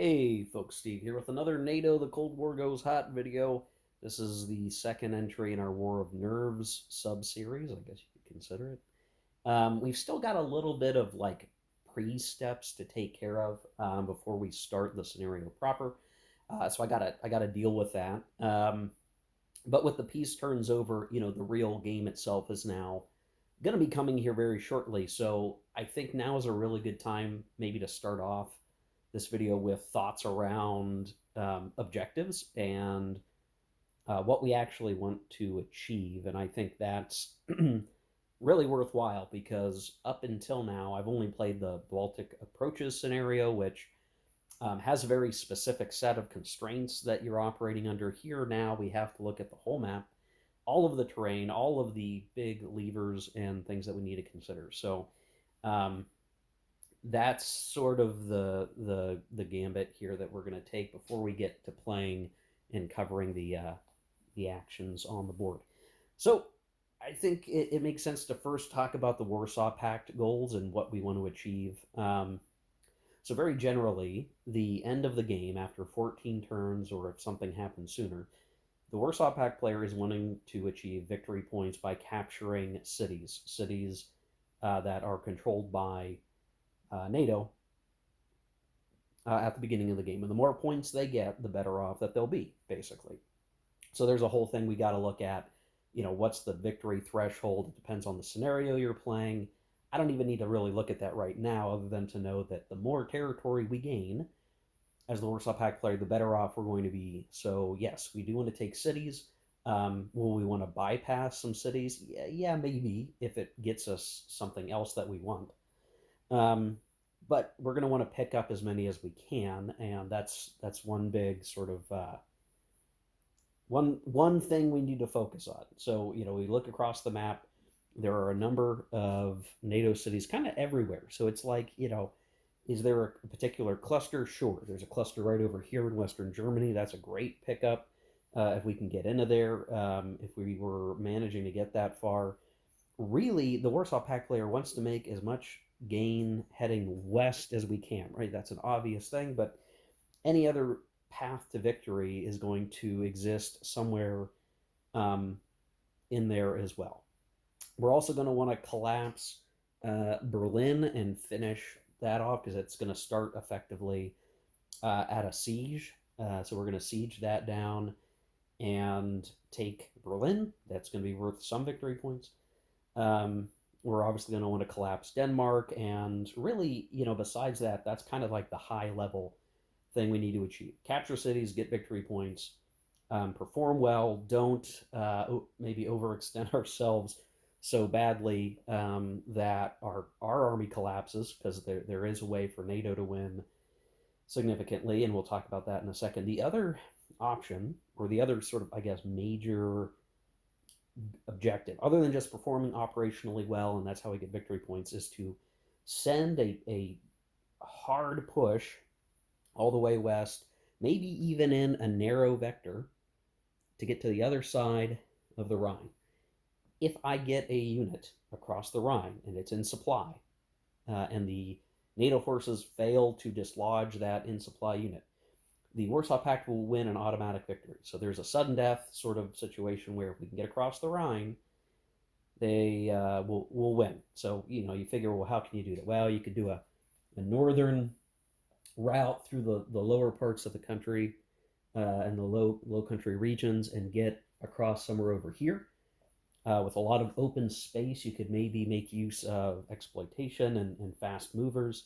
Hey folks, Steve here with another NATO The Cold War Goes Hot video. This is the second entry in our War of Nerves sub-series, I guess you could consider it. We've still got a little bit of like pre-steps to take care of before we start the scenario proper. So I gotta deal with that. But with the peace turns over, the real game itself is now going to be coming here very shortly. So I think now is a really good time maybe to start off this video with thoughts around objectives and what we actually want to achieve. And I think that's really worthwhile because up until now, I've only played the Baltic approaches scenario, which has a very specific set of constraints that you're operating under. Here now, we have to look at the whole map, all of the terrain, all of the big levers and things that we need to consider. So um, that's sort of the gambit here that we're going to take before we get to playing and covering the actions on the board. So I think it makes sense to first talk about the Warsaw Pact goals and what we want to achieve. So very generally, the end of the game after 14 turns, or if something happens sooner, the Warsaw Pact player is wanting to achieve victory points by capturing cities that are controlled by NATO at the beginning of the game. And the more points they get, the better off that they'll be, basically. So there's a whole thing we got to look at. What's the victory threshold? It depends on the scenario you're playing. I don't even need to really look at that right now, other than to know that the more territory we gain as the Warsaw Pact player, the better off we're going to be. So, yes, we do want to take cities. Will we want to bypass some cities? Yeah, maybe, if it gets us something else that we want. Um, but we're going to want to pick up as many as we can, and that's one big sort of one thing we need to focus on. So we look across the map. There are a number of NATO cities kind of everywhere. So it's like is there a particular cluster? Sure, there's a cluster right over here in Western Germany. That's a great pickup if we can get into there. If we were managing to get that far, really, the Warsaw Pact player wants to make as much gain heading west as we can, right? That's an obvious thing, but any other path to victory is going to exist somewhere um, in there as well. We're also going to want to collapse Berlin and finish that off because it's going to start effectively at a siege. So we're going to siege that down and take Berlin. That's going to be worth some victory points. We're obviously going to want to collapse Denmark, and really, besides that, that's kind of like the high level thing we need to achieve. Capture cities, get victory points, perform well, don't maybe overextend ourselves so badly that our army collapses, because there is a way for NATO to win significantly, and we'll talk about that in a second. The other option, or the other sort of, I guess, major objective, other than just performing operationally well, and that's how we get victory points, is to send a hard push all the way west, maybe even in a narrow vector, to get to the other side of the Rhine. If I get a unit across the Rhine and it's in supply, and the NATO forces fail to dislodge that in supply unit, the Warsaw Pact will win an automatic victory. So there's a sudden death sort of situation where if we can get across the Rhine, they will win. So you figure, well, how can you do that? Well, you could do a northern route through the lower parts of the country and the low country regions and get across somewhere over here. With a lot of open space, you could maybe make use of exploitation and fast movers.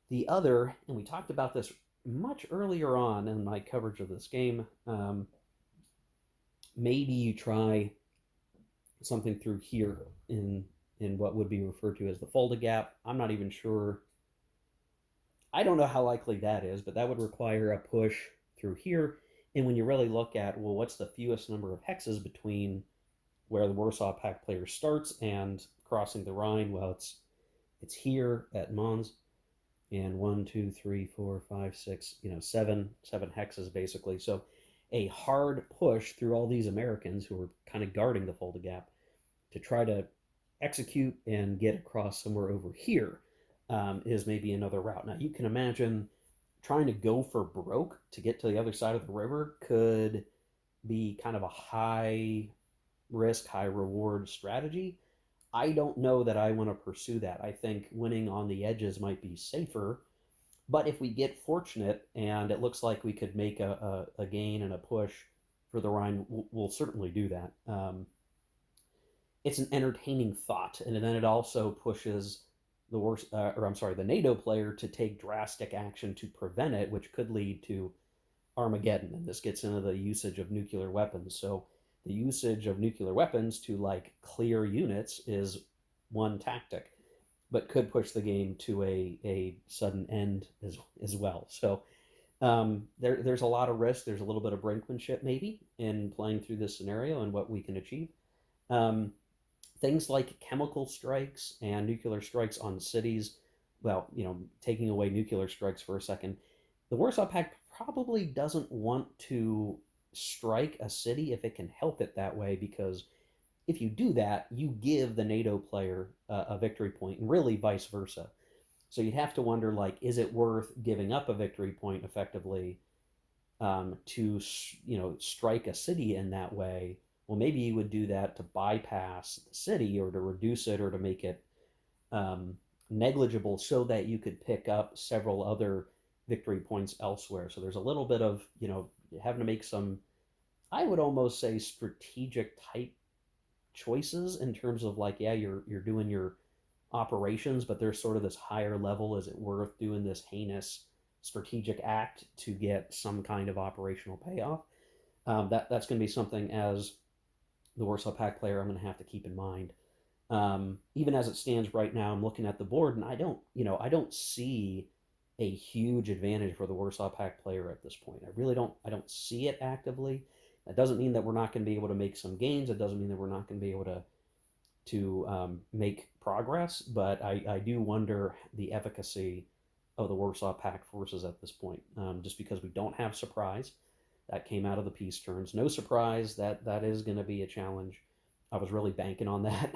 The other, and we talked about this much earlier on in my coverage of this game, maybe you try something through here in what would be referred to as the Fulda Gap. I'm not even sure. I don't know how likely that is, but that would require a push through here. And when you really look at, well, what's the fewest number of hexes between where the Warsaw Pact player starts and crossing the Rhine? Well, it's here at Mons, and 1, 2, 3, 4, 5, 6, seven hexes basically. So a hard push through all these Americans who are kind of guarding the Fulda Gap to try to execute and get across somewhere over here is maybe another route. Now you can imagine trying to go for broke to get to the other side of the river could be kind of a high risk, high reward strategy. I don't know that I want to pursue that. I think winning on the edges might be safer. But if we get fortunate and it looks like we could make a gain and a push for the Rhine, we'll certainly do that. It's an entertaining thought, and then it also pushes the worst, or I'm sorry, the NATO player to take drastic action to prevent it, which could lead to Armageddon. And this gets into the usage of nuclear weapons. So the usage of nuclear weapons to like clear units is one tactic, but could push the game to a sudden end as well. So there's a lot of risk. There's a little bit of brinkmanship maybe in playing through this scenario and what we can achieve. Um, Things like chemical strikes and nuclear strikes on cities. Well, taking away nuclear strikes for a second, the Warsaw Pact probably doesn't want to strike a city if it can help it that way, because if you do that, you give the NATO player a victory point, and really vice versa. So you'd have to wonder, like, is it worth giving up a victory point effectively to strike a city in that way? Well, maybe you would do that to bypass the city or to reduce it or to make it negligible so that you could pick up several other victory points elsewhere. So there's a little bit of having to make some, I would almost say, strategic type choices in terms of like, yeah, you're doing your operations, but there's sort of this higher level. Is it worth doing this heinous strategic act to get some kind of operational payoff? That's going to be something, as the Warsaw Pact player, I'm going to have to keep in mind. Even as it stands right now, I'm looking at the board, and I don't see a huge advantage for the Warsaw Pact player at this point. I really don't. I don't see it actively. That doesn't mean that we're not going to be able to make some gains. It doesn't mean that we're not going to be able to make progress. But I do wonder the efficacy of the Warsaw Pact forces at this point, just because we don't have surprise. That came out of the peace terms. No surprise that is going to be a challenge. I was really banking on that.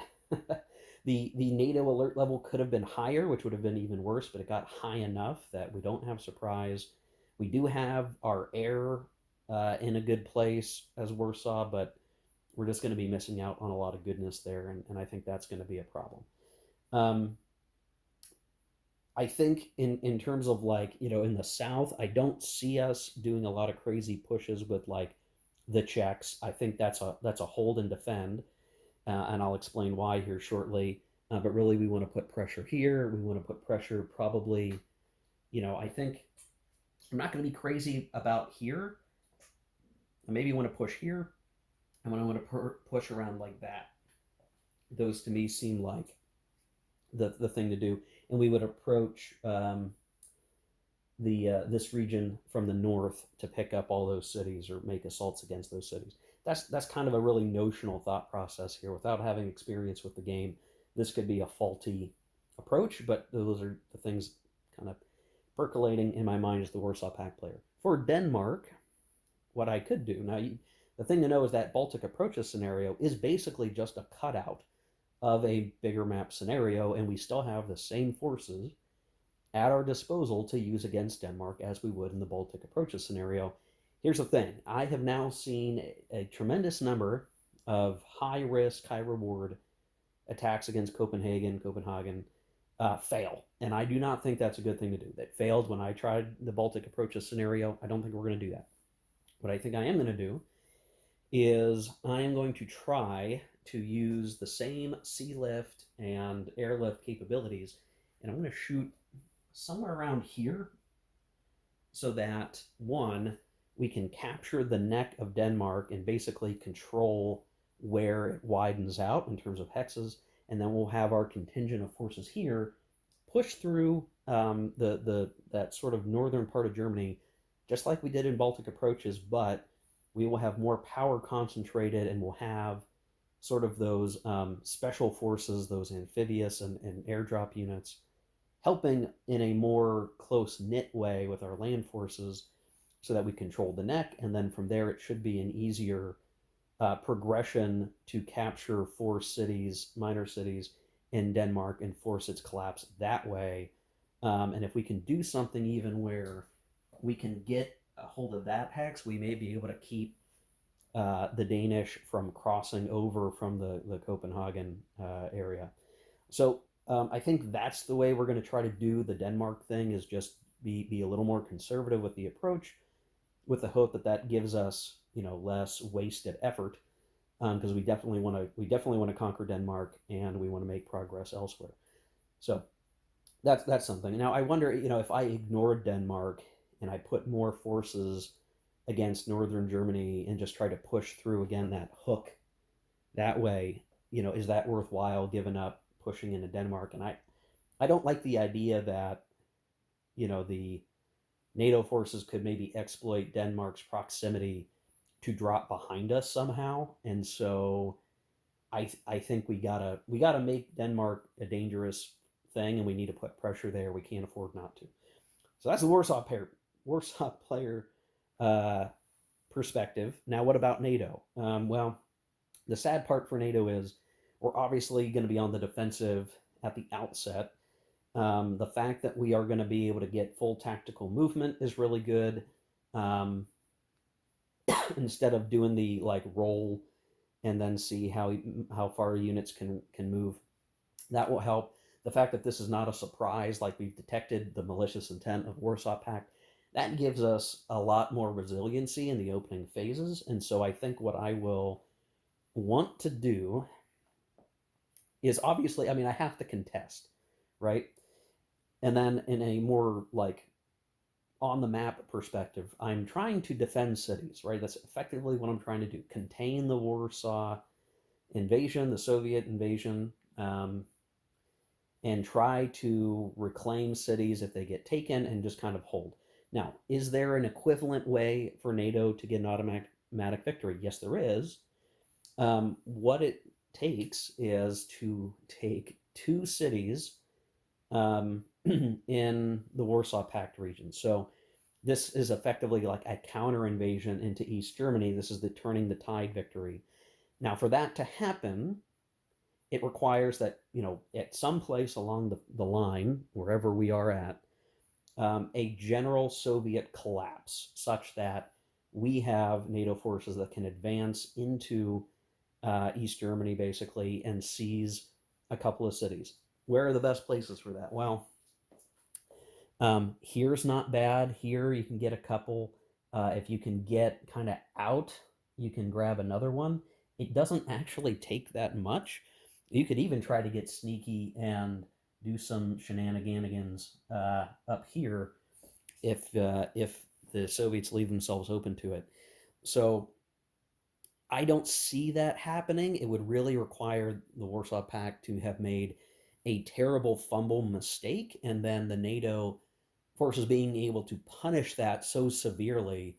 The NATO alert level could have been higher, which would have been even worse, but it got high enough that we don't have surprise. We do have our air in a good place as Warsaw, but we're just going to be missing out on a lot of goodness there, and I think that's going to be a problem. Um, I think in terms of like, in the South, I don't see us doing a lot of crazy pushes with like the Czechs. I think that's a hold and defend, and I'll explain why here shortly. But really, we want to put pressure here. We want to put pressure probably, I think I'm not going to be crazy about here. I maybe want to push here, and when I want to push around like that. Those to me seem like the thing to do, and we would approach the this region from the north to pick up all those cities or make assaults against those cities. That's kind of a really notional thought process here. Without having experience with the game, this could be a faulty approach, but those are the things kind of percolating in my mind as the Warsaw Pact player. For Denmark, what I could do now, the thing to know is that Baltic approaches scenario is basically just a cutout of a bigger map scenario, and we still have the same forces at our disposal to use against Denmark as we would in the Baltic approaches scenario. Here's the thing. I have now seen a tremendous number of high risk, high reward attacks against Copenhagen fail. And I do not think that's a good thing to do. That failed when I tried the Baltic approaches scenario. I don't think we're going to do that. What I think I am going to do is I am going to try to use the same sea lift and airlift capabilities, and I'm going to shoot somewhere around here so that, one, we can capture the neck of Denmark and basically control where it widens out in terms of hexes, and then we'll have our contingent of forces here push through that sort of northern part of Germany, just like we did in Baltic approaches, but we will have more power concentrated, and we'll have sort of those special forces, those amphibious and airdrop units, helping in a more close-knit way with our land forces so that we control the neck. And then from there, it should be an easier progression to capture 4 cities, minor cities in Denmark, and force its collapse that way. And if we can do something even where we can get a hold of that hex, we may be able to keep the Danish from crossing over from the Copenhagen area. So I think that's the way we're going to try to do the Denmark thing, is just be a little more conservative with the approach, with the hope that that gives us, less wasted effort, because we definitely want to conquer Denmark, and we want to make progress elsewhere. So that's something. Now I wonder, if I ignored Denmark and I put more forces against northern Germany and just try to push through again that hook that way, is that worthwhile, giving up pushing into Denmark? And I don't like the idea that, the NATO forces could maybe exploit Denmark's proximity to drop behind us somehow. And so I think we gotta make Denmark a dangerous thing, and we need to put pressure there. We can't afford not to. So that's the Warsaw player uh, perspective. Now, what about NATO? Well, the sad part for NATO is we're obviously going to be on the defensive at the outset. The fact that we are going to be able to get full tactical movement is really good. Um, Instead of doing the like roll and then see how far units can move, that will help. The fact that this is not a surprise, like we've detected the malicious intent of Warsaw Pact, that gives us a lot more resiliency in the opening phases. And so I think what I will want to do is, obviously, I mean, I have to contest, right? And then in a more like on the map perspective, I'm trying to defend cities, right? That's effectively what I'm trying to do: contain the Warsaw invasion, the Soviet invasion, and try to reclaim cities if they get taken, and just kind of hold. Now, is there an equivalent way for NATO to get an automatic victory? Yes, there is. What it takes is to take two cities in the Warsaw Pact region. So this is effectively like a counter invasion into East Germany. This is the turning the tide victory. Now, for that to happen, it requires that, at some place along the line, wherever we are at, a general Soviet collapse, such that we have NATO forces that can advance into East Germany, basically, and seize a couple of cities. Where are the best places for that? Well, here's not bad. Here you can get a couple. If you can get kind of out, you can grab another one. It doesn't actually take that much. You could even try to get sneaky and do some shenanigans up here if the Soviets leave themselves open to it. So I don't see that happening. It would really require the Warsaw Pact to have made a terrible fumble mistake, and then the NATO forces being able to punish that so severely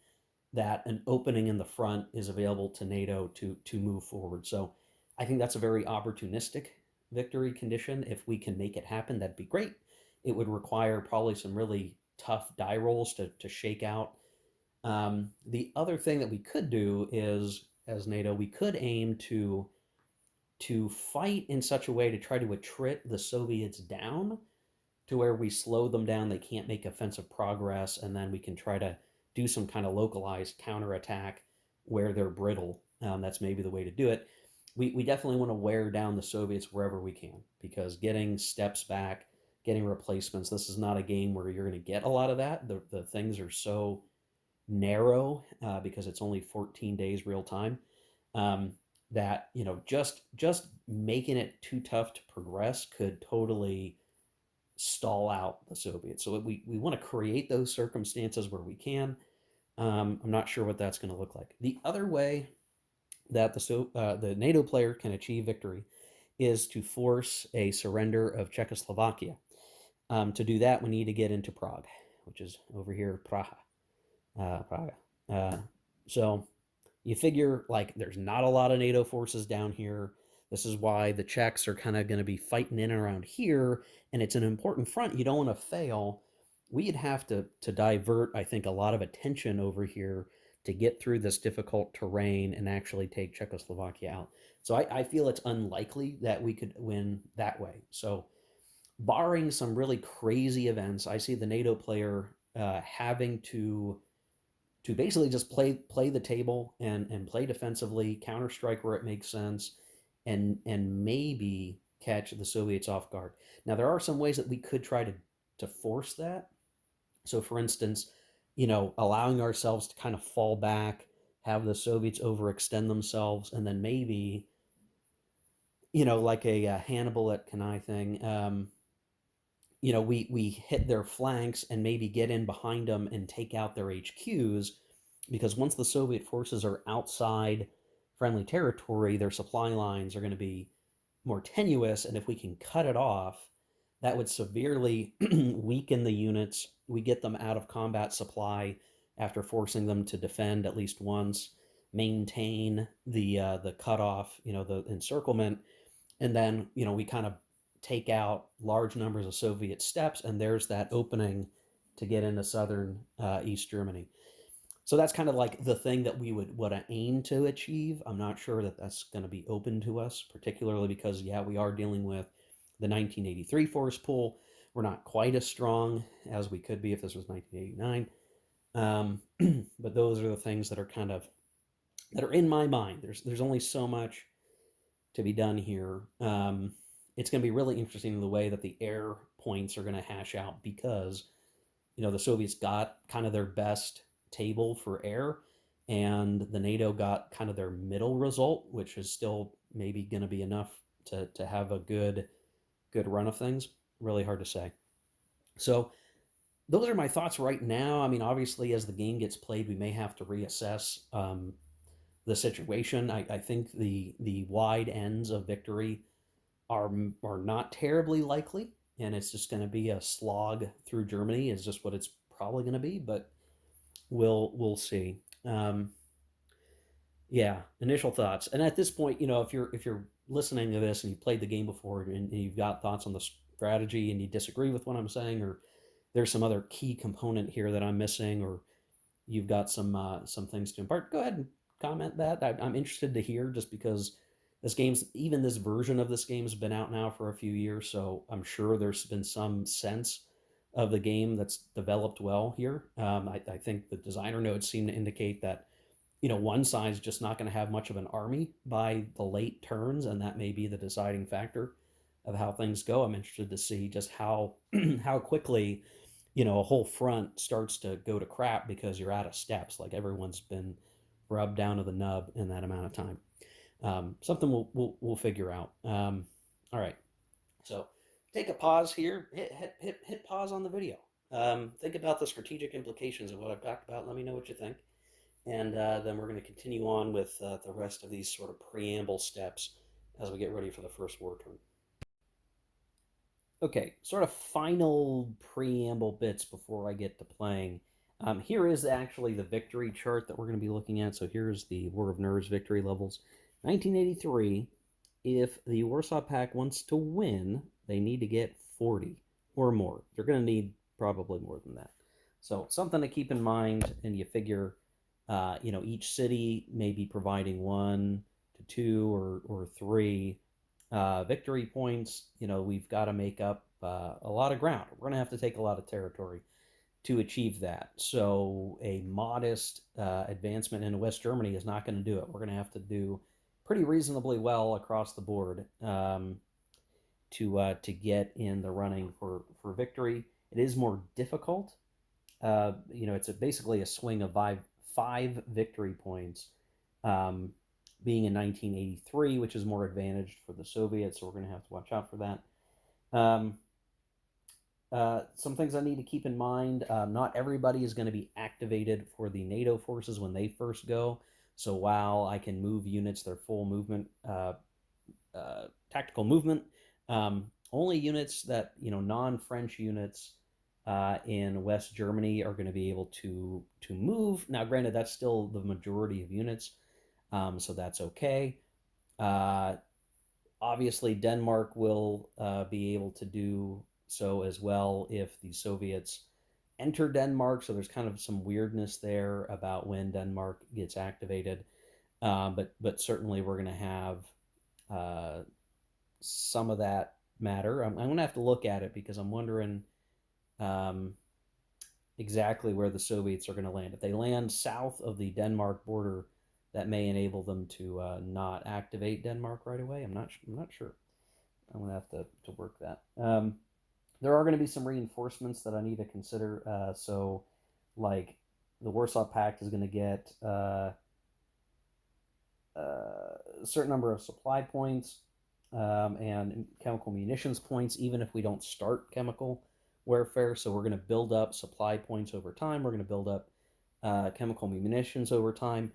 that an opening in the front is available to NATO to move forward. So I think that's a very opportunistic victory condition. If we can make it happen, that'd be great. It would require probably some really tough die rolls to shake out. The other thing that we could do is, as NATO, we could aim to fight in such a way to try to attrit the Soviets down to where we slow them down. They can't make offensive progress, and then we can try to do some kind of localized counterattack where they're brittle. That's maybe the way to do it. We definitely want to wear down the Soviets wherever we can, because getting steps back, getting replacements, this is not a game where you're going to get a lot of that. The things are so narrow, because it's only 14 days real time, that just making it too tough to progress could totally stall out the Soviets. So we want to create those circumstances where we can. I'm not sure what that's going to look like. The other way that the NATO player can achieve victory is to force a surrender of Czechoslovakia. To do that, we need to get into Prague, which is over here, Praha. Praga. So you figure, like, there's not a lot of NATO forces down here. This is why the Czechs are kind of going to be fighting in and around here, and it's an important front. You don't want to fail. We'd have to divert, I think, a lot of attention over here to get through this difficult terrain and actually take Czechoslovakia out. So I feel it's unlikely that we could win that way. So barring some really crazy events, I see the NATO player having to basically just play the table and play defensively, counter strike where it makes sense, and maybe catch the Soviets off guard. Now there are some ways that we could try to force that. So for instance, allowing ourselves to kind of fall back, have the Soviets overextend themselves, and then maybe like a Hannibal at Kenai thing. We hit their flanks and maybe get in behind them and take out their HQs, because once the Soviet forces are outside friendly territory, their supply lines are going to be more tenuous, and if we can cut it off, that would severely weaken the units. We get them out of combat supply after forcing them to defend at least once, maintain the cutoff, the encirclement, and then we kind of take out large numbers of Soviet steppes, and there's that opening to get into southern East Germany. So that's kind of like the thing that we would aim to achieve. I'm not sure that that's going to be open to us, particularly because, yeah, we are dealing with the 1983 force pool. We're not quite as strong as we could be if this was 1989. But those are the things that are in my mind. There's only so much to be done here. It's going to be really interesting the way that the air points are going to hash out, because the Soviets got kind of their best table for air, and the NATO got kind of their middle result, which is still maybe going to be enough to have a good run of things. Really hard to say. So those are my thoughts right now. I mean, obviously, as the game gets played, we may have to reassess the situation. I think the wide ends of victory are not terribly likely, and it's just going to be a slog through Germany. Is just what it's probably going to be, but we'll see. Yeah, initial thoughts. And at this point, if you're listening to this and you've played the game before, and you've got thoughts on the strategy and you disagree with what I'm saying, or there's some other key component here that I'm missing, or you've got some things to impart, go ahead and comment that. I'm interested to hear, just because even this version of this game has been out now for a few years, so I'm sure there's been some sense of the game that's developed well here. I think the designer notes seem to indicate that one side's just not going to have much of an army by the late turns, and that may be the deciding factor of how things go. I'm interested to see just how how quickly a whole front starts to go to crap because you're out of steps. Like, everyone's been rubbed down to the nub in that amount of time. Something we'll figure out. All right, so take a pause here. Hit pause on the video. Think about the strategic implications of what I've talked about. Let me know what you think, and then we're going to continue on with the rest of these sort of preamble steps as we get ready for the first war turn. Okay, sort of final preamble bits before I get to playing. Here is actually the victory chart that we're going to be looking at. So here's the War of Nerves victory levels. 1983, if the Warsaw Pact wants to win, they need to get 40 or more. They're going to need probably more than that. So something to keep in mind, and you figure, each city may be providing 1 to 2 or 3 victory points. We've got to make up a lot of ground. We're going to have to take a lot of territory to achieve that. So a modest advancement into West Germany is not going to do it. We're going to have to do pretty reasonably well across the board to get in the running for victory. It is more difficult. It's basically a swing of five victory points. Being in 1983, which is more advantaged for the Soviets, so we're going to have to watch out for that. Some things I need to keep in mind. Not everybody is going to be activated for the NATO forces when they first go. So while I can move units their full movement, tactical movement, only units that, non-French units in West Germany are going to be able to move. Now, granted, that's still the majority of units, so that's okay. Obviously, Denmark will be able to do so as well if the Soviets enter Denmark. So there's kind of some weirdness there about when Denmark gets activated. But certainly we're going to have some of that matter. I'm going to have to look at it, because I'm wondering exactly where the Soviets are going to land. If they land south of the Denmark border, that may enable them to not activate Denmark right away. I'm not sure. I'm going to have to work that. There are going to be some reinforcements that I need to consider. So, like the Warsaw Pact is going to get a certain number of supply points and chemical munitions points, even if we don't start chemical warfare. So we're going to build up supply points over time. We're going to build up chemical munitions over time.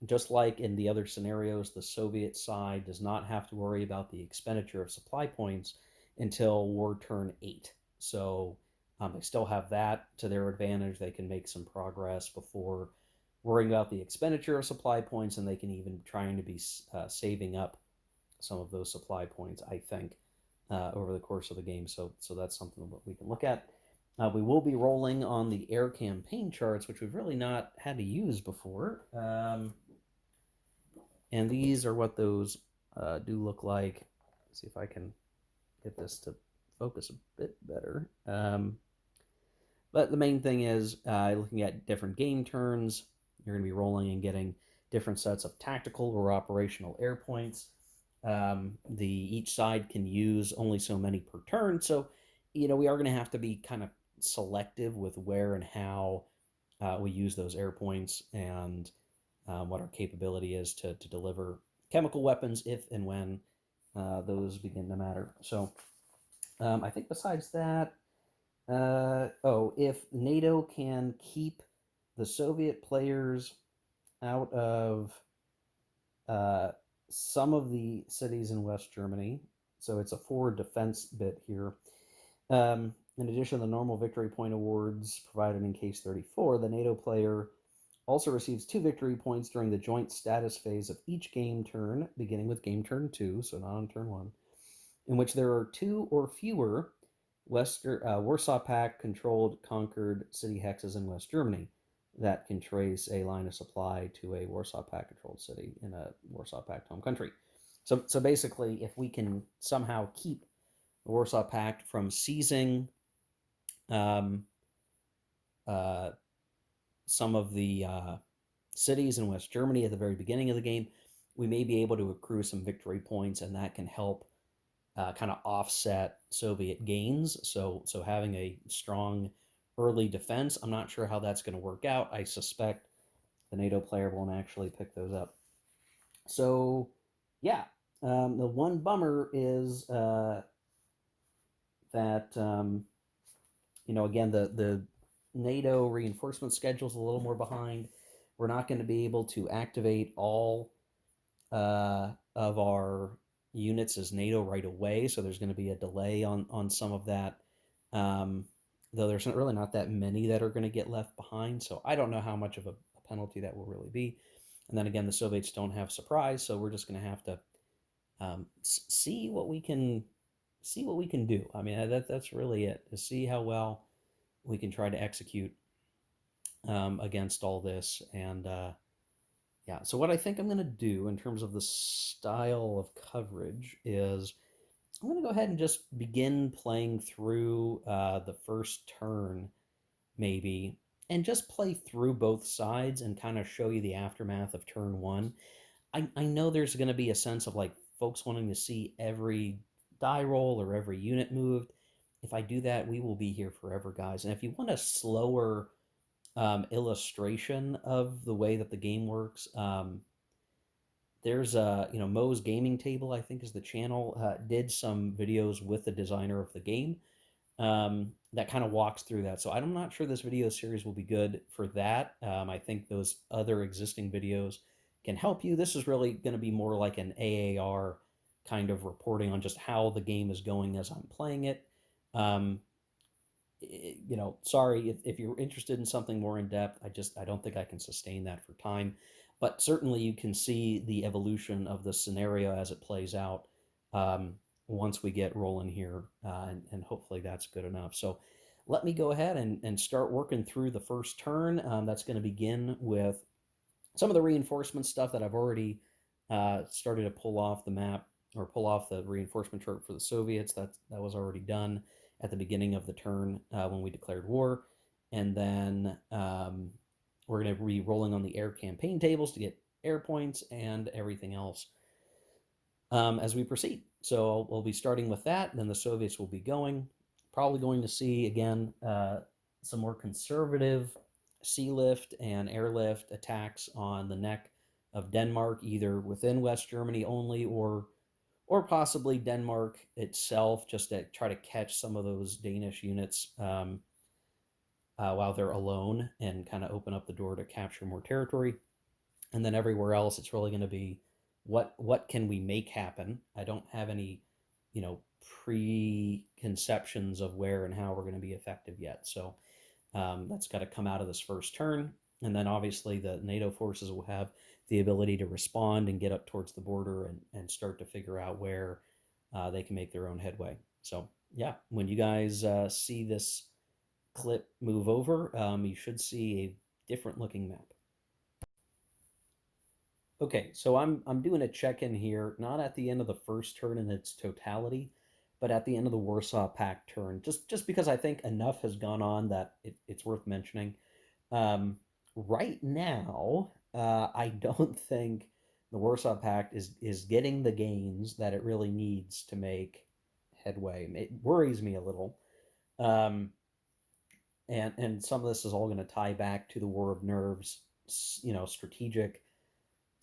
Just like in the other scenarios, the Soviet side does not have to worry about the expenditure of supply points until war turn 8. So they still have that to their advantage. They can make some progress before worrying about the expenditure of supply points, and they can even trying to be saving up some of those supply points, I think, over the course of the game. So that's something that we can look at. We will be rolling on the air campaign charts, which we've really not had to use before. And these are what those do look like. Let's see if I can get this to focus a bit better. But the main thing is looking at different game turns. You're going to be rolling and getting different sets of tactical or operational air points. Each side can use only so many per turn, so we are going to have to be kind of selective with where and how we use those air points, and what our capability is to deliver chemical weapons if and when those begin to matter. So I think besides that, if NATO can keep the Soviet players out of uh, some of the cities in West Germany, so it's a forward defense bit here. In addition to the normal victory point awards provided in Case 34, the NATO player also receives 2 victory points during the joint status phase of each game turn, beginning with game turn 2, so not on turn 1, in which there are 2 or fewer Warsaw Pact controlled conquered city hexes in West Germany that can trace a line of supply to a Warsaw Pact controlled city in a Warsaw Pact home country. So basically, if we can somehow keep the Warsaw Pact from seizing um, uh, some of the cities in West Germany at the very beginning of the game, we may be able to accrue some victory points, and that can help kind of offset Soviet gains. So having a strong early defense, I'm not sure how that's going to work out. I suspect the NATO player won't actually pick those up. So yeah, the one bummer is that again, the NATO reinforcement schedule is a little more behind. We're not going to be able to activate all of our units as NATO right away, so there's going to be a delay on some of that. Though there's really not that many that are going to get left behind, so I don't know how much of a penalty that will really be. And then again, the Soviets don't have surprise, so we're just going to have to see what we can do. I mean, that's really it, to see how well we can try to execute against all this. And yeah, so what I think I'm going to do in terms of the style of coverage is I'm going to go ahead and just begin playing through the first turn, maybe, and just play through both sides and kind of show you the aftermath of turn 1. I know there's going to be a sense of like folks wanting to see every die roll or every unit moved. If I do that, we will be here forever, guys. And if you want a slower illustration of the way that the game works, there's Moe's Gaming Table, I think is the channel, did some videos with the designer of the game that kind of walks through that. So I'm not sure this video series will be good for that. I think those other existing videos can help you. This is really going to be more like an AAR kind of reporting on just how the game is going as I'm playing it. Sorry if you're interested in something more in depth. I don't think I can sustain that for time, but certainly you can see the evolution of the scenario as it plays out once we get rolling here, and hopefully that's good enough. So let me go ahead and start working through the first turn. That's going to begin with some of the reinforcement stuff that I've already started to pull off the map, or pull off the reinforcement chart for the Soviets. That was already done at the beginning of the turn when we declared war. and then we're going to be rolling on the air campaign tables to get air points and everything else as we proceed. So we'll be starting with that. Then the Soviets will be going. Probably going to see again some more conservative sea lift and airlift attacks on the neck of Denmark, either within West Germany only or possibly Denmark itself, just to try to catch some of those Danish units while they're alone and kind of open up the door to capture more territory. And then everywhere else, it's really going to be what can we make happen. I don't have any, preconceptions of where and how we're going to be effective yet. So that's got to come out of this first turn. And then obviously the NATO forces will have the ability to respond and get up towards the border and start to figure out where they can make their own headway. So yeah, when you guys see this clip move over, you should see a different looking map. Okay, so I'm doing a check-in here, not at the end of the first turn in its totality, but at the end of the Warsaw Pact turn, just because I think enough has gone on that it's worth mentioning. Right now, I don't think the Warsaw Pact is getting the gains that it really needs to make headway. It worries me a little, um, and some of this is all going to tie back to the War of Nerves, strategic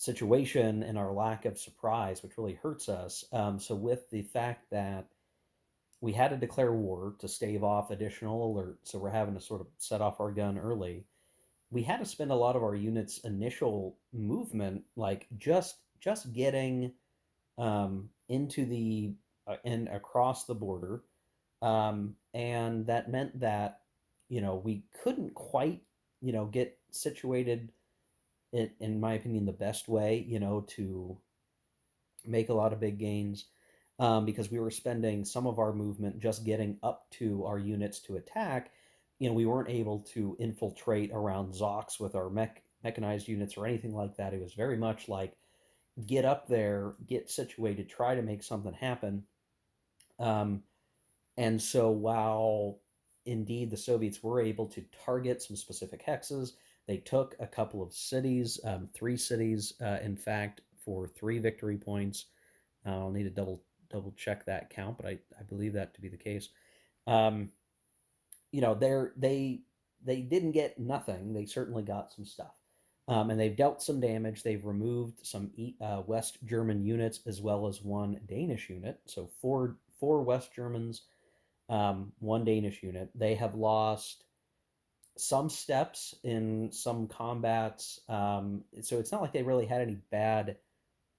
situation and our lack of surprise, which really hurts us. So, with the fact that we had to declare war to stave off additional alerts, so we're having to sort of set off our gun early. We had to spend a lot of our units' initial movement, like just getting into the and across the border, and that meant that we couldn't quite get situated in my opinion, the best way, to make a lot of big gains because we were spending some of our movement just getting up to our units to attack. We weren't able to infiltrate around Zox with our mechanized units or anything like that. It was very much like get up there, get situated, try to make something happen. Um, and so while indeed the Soviets were able to target some specific hexes, they took a couple of cities, 3 cities, in fact, for 3 victory points. I'll need to double check that count, but I believe that to be the case. Um, they didn't get nothing. They certainly got some stuff, and they've dealt some damage. They've removed some West German units as well as 1 Danish unit. So four West Germans, 1 Danish unit. They have lost some steps in some combats. So it's not like they really had any bad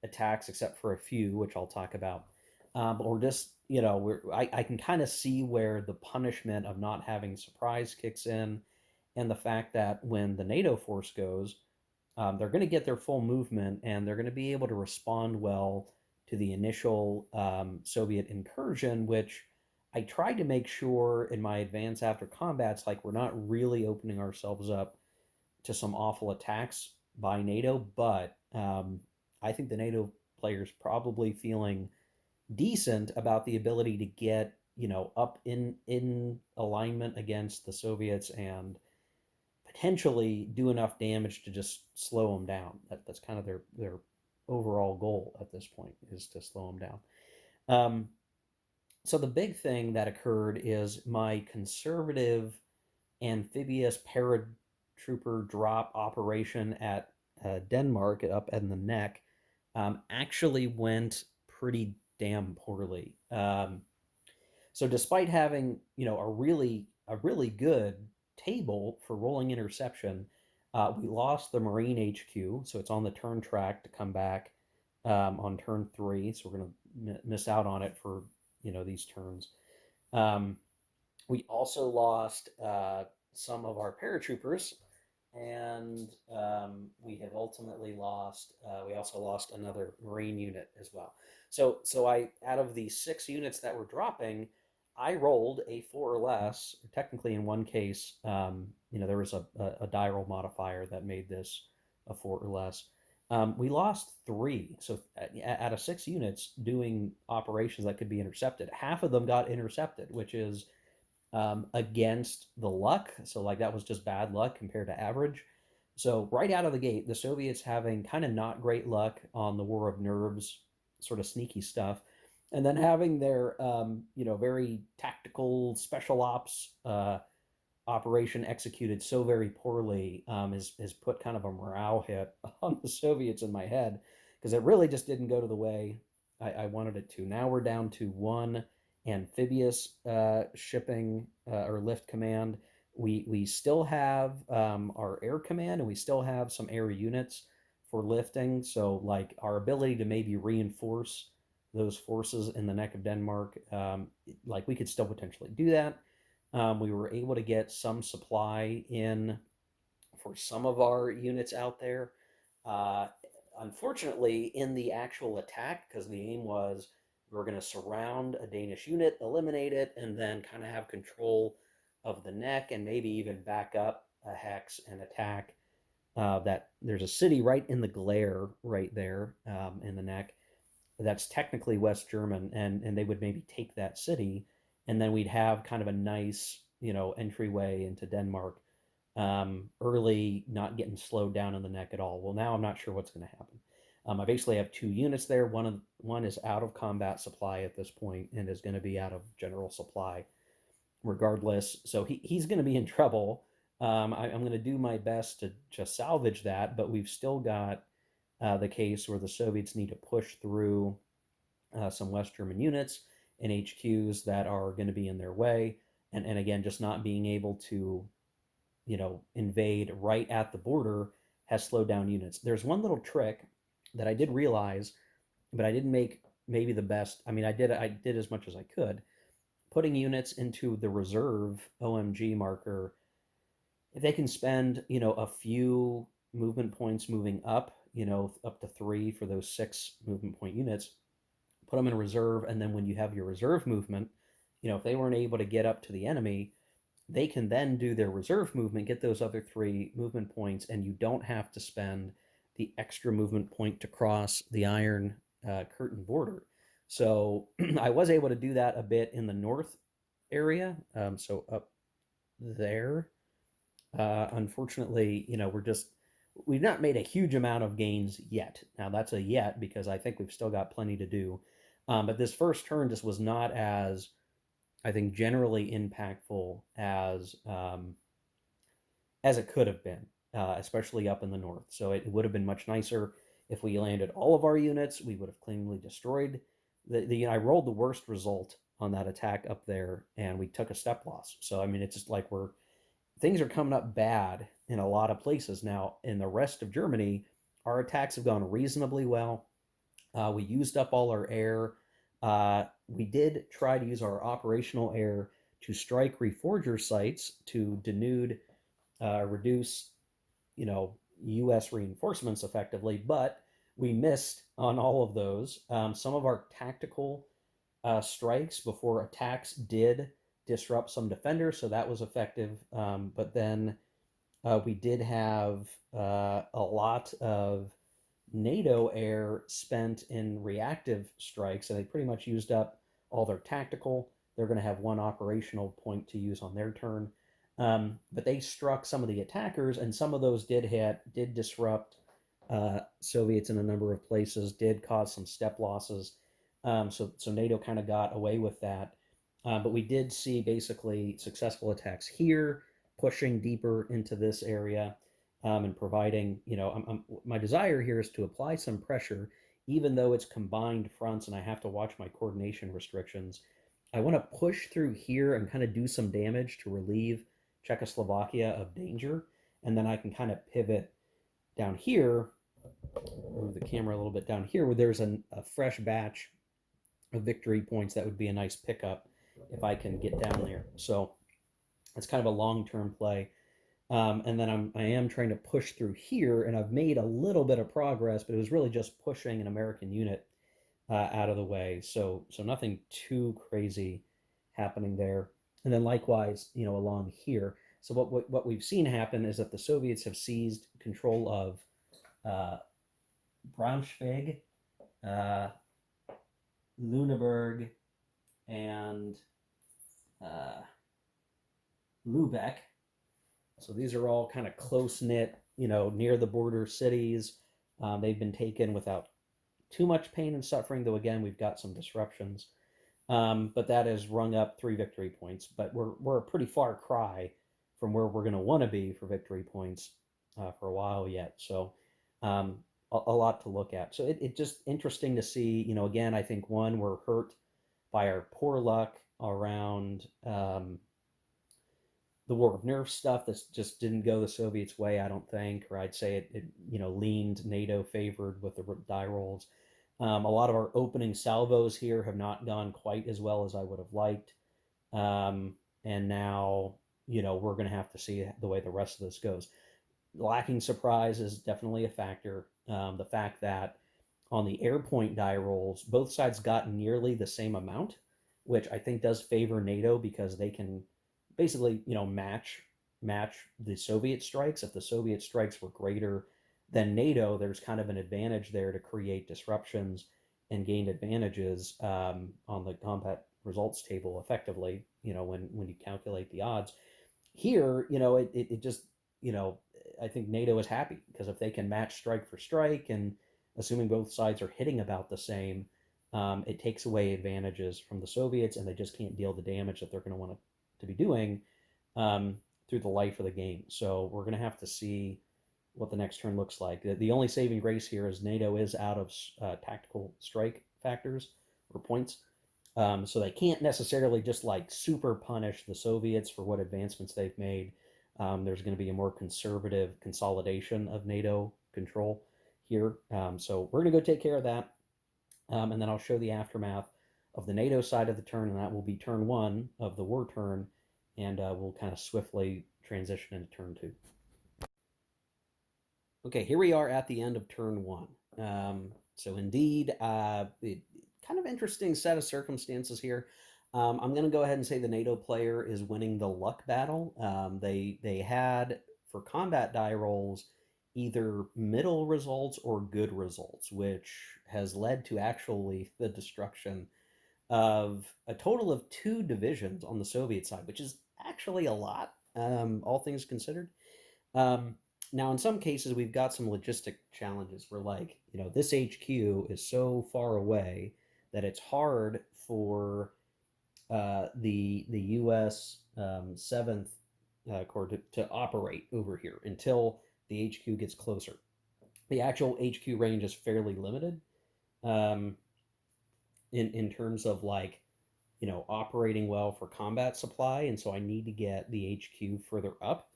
attacks except for a few, which I'll talk about. But we're just, I can kind of see where the punishment of not having surprise kicks in, and the fact that when the NATO force goes, they're going to get their full movement and they're going to be able to respond well to the initial Soviet incursion, which I tried to make sure in my advance after combats, like we're not really opening ourselves up to some awful attacks by NATO, but I think the NATO players probably feeling decent about the ability to get up in alignment against the Soviets and potentially do enough damage to just slow them down. That's kind of their overall goal at this point, is to slow them down. So the big thing that occurred is my conservative amphibious paratrooper drop operation at Denmark up in the neck actually went pretty damn poorly. So despite having a really good table for rolling interception, we lost the Marine HQ, so it's on the turn track to come back on turn 3. So we're going to miss out on it for these turns. We also lost some of our paratroopers, and we have ultimately lost. We also lost another Marine unit as well. So I, out of the 6 units that were dropping, I rolled a 4 or less. Technically, in one case, there was a die roll modifier that made this a 4 or less. We lost 3. So out of 6 units doing operations that could be intercepted, half of them got intercepted, which is against the luck. So like that was just bad luck compared to average. So right out of the gate, the Soviets having kind of not great luck on the War of Nerves, sort of sneaky stuff, and then having their very tactical special ops operation executed so very poorly has put kind of a morale hit on the Soviets in my head because it really just didn't go to the way I wanted it to. Now we're down to one amphibious shipping or lift command. We still have our air command and we still have some air units for lifting. So like our ability to maybe reinforce those forces in the neck of Denmark, like we could still potentially do that. We were able to get some supply in for some of our units out there. Uh, Unfortunately, in the actual attack, because the aim was we were going to surround a Danish unit, eliminate it, and then kind of have control of the neck and maybe even back up a hex and attack. That there's a city right in the glare right there in the neck that's technically West German, and they would maybe take that city, and then we'd have kind of a nice entryway into Denmark early, not getting slowed down in the neck at all. Well, now I'm not sure what's going to happen. I basically have two units there. One is out of combat supply at this point and is going to be out of general supply regardless. So he's going to be in trouble. I'm going to do my best to just salvage that, but we've still got the case where the Soviets need to push through some West German units and HQs that are going to be in their way. And again, just not being able to, invade right at the border has slowed down units. There's one little trick that I did realize, but I didn't make maybe the best. I mean, I did as much as I could. Putting units into the reserve OMG marker, if they can spend, a few movement points moving up, up to 3 for those 6 movement point units, put them in reserve, and then when you have your reserve movement, if they weren't able to get up to the enemy, they can then do their reserve movement, get those other 3 movement points, and you don't have to spend the extra movement point to cross the Iron Curtain border. So I was able to do that a bit in the north area, so up there. Unfortunately, we've not made a huge amount of gains yet. Now that's a yet because I think we've still got plenty to do. But this first turn just was not as, I think, generally impactful as it could have been, especially up in the north. So it would have been much nicer if we landed all of our units. We would have cleanly destroyed the. I rolled the worst result on that attack up there, and we took a step loss. So I mean, it's just like things are coming up bad in a lot of places now. In the rest of Germany, our attacks have gone reasonably well. We used up all our air. We did try to use our operational air to strike reforger sites to denude, reduce, U.S. reinforcements effectively, but we missed on all of those. Some of our tactical strikes before attacks did disrupt some defenders, so that was effective. But then we did have a lot of NATO air spent in reactive strikes, and they pretty much used up all their tactical. They're going to have one operational point to use on their turn. But they struck some of the attackers, and some of those did disrupt Soviets in a number of places, did cause some step losses. So NATO kind of got away with that. But we did see basically successful attacks here, pushing deeper into this area, and providing, my desire here is to apply some pressure, even though it's combined fronts and I have to watch my coordination restrictions. I want to push through here and kind of do some damage to relieve Czechoslovakia of danger, and then I can kind of pivot down here, move the camera a little bit down here, where there's a fresh batch of victory points that would be a nice pickup if I can get down there. So it's kind of a long-term play. And then I am trying to push through here, and I've made a little bit of progress, but it was really just pushing an American unit out of the way. So nothing too crazy happening there. And then likewise, along here. So what we've seen happen is that the Soviets have seized control of Braunschweig, uh, Lüneburg, and Lubeck. So these are all kind of close knit, near the border cities. They've been taken without too much pain and suffering, though again we've got some disruptions. But that has rung up 3 victory points. But we're a pretty far cry from where we're going to want to be for victory points for a while yet. So a lot to look at. So it just interesting to see. Again, I think one, we're hurt by our poor luck around the war of nerves stuff that just didn't go the Soviets' way, I don't think, or I'd say it leaned NATO favored with the die rolls. A lot of our opening salvos here have not gone quite as well as I would have liked. And now, we're going to have to see the way the rest of this goes. Lacking surprise is definitely a factor. The fact that on the air point die rolls, both sides got nearly the same amount, which I think does favor NATO because they can basically, match the Soviet strikes. If the Soviet strikes were greater than NATO, there's kind of an advantage there to create disruptions and gain advantages on the combat results table effectively, when you calculate the odds. Here, it just, I think NATO is happy because if they can match strike for strike, and assuming both sides are hitting about the same, it takes away advantages from the Soviets, and they just can't deal the damage that they're going to want to be doing um, through the life of the game. So we're going to have to see what the next turn looks like. The only saving grace here is NATO is out of tactical strike factors or points. So they can't necessarily just like super punish the Soviets for what advancements they've made. There's going to be a more conservative consolidation of NATO control here. So we're going to go take care of that. And then I'll show the aftermath of the NATO side of the turn, and that will be turn one of the war turn. And we'll kind of swiftly transition into turn two. Okay, here we are at the end of turn one. So indeed, kind of interesting set of circumstances here. I'm going to go ahead and say the NATO player is winning the luck battle. They had, for combat die rolls, either middle results or good results, which has led to actually the destruction of a total of 2 divisions on the Soviet side, which is actually a lot, all things considered. Um, Now, in some cases, we've got some logistic challenges where, like, this HQ is so far away that it's hard for the U.S. 7th Corps to operate over here until the HQ gets closer. The actual HQ range is fairly limited um, in terms of, like, operating well for combat supply, and so I need to get the HQ further up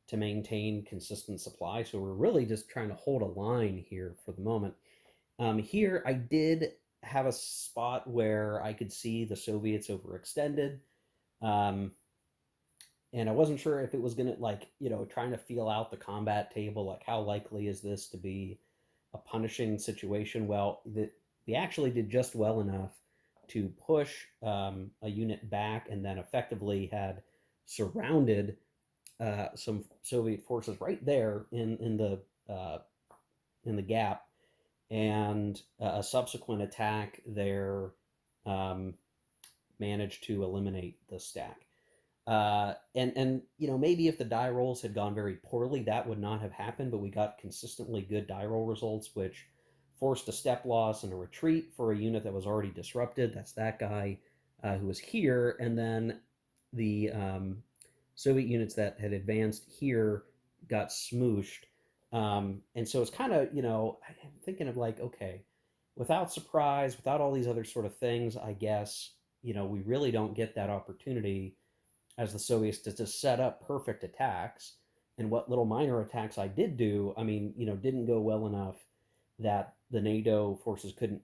to maintain consistent supply. So we're really just trying to hold a line here for the moment. Here, I did have a spot where I could see the Soviets overextended. Um, and I wasn't sure if it was going to, like, trying to feel out the combat table, like how likely is this to be a punishing situation. Well, they actually did just well enough to push a unit back, and then effectively had surrounded some Soviet forces right there in the gap, and a subsequent attack there um, managed to eliminate the stack. And maybe if the die rolls had gone very poorly, that would not have happened. But we got consistently good die roll results, which forced a step loss and a retreat for a unit that was already disrupted. That's that guy who was here, and then the Soviet units that had advanced here got smooshed. And so it's kind of, I'm thinking of like, okay, without surprise, without all these other sort of things, I guess, we really don't get that opportunity as the Soviets to just set up perfect attacks. And what little minor attacks I did do, I mean, didn't go well enough that the NATO forces couldn't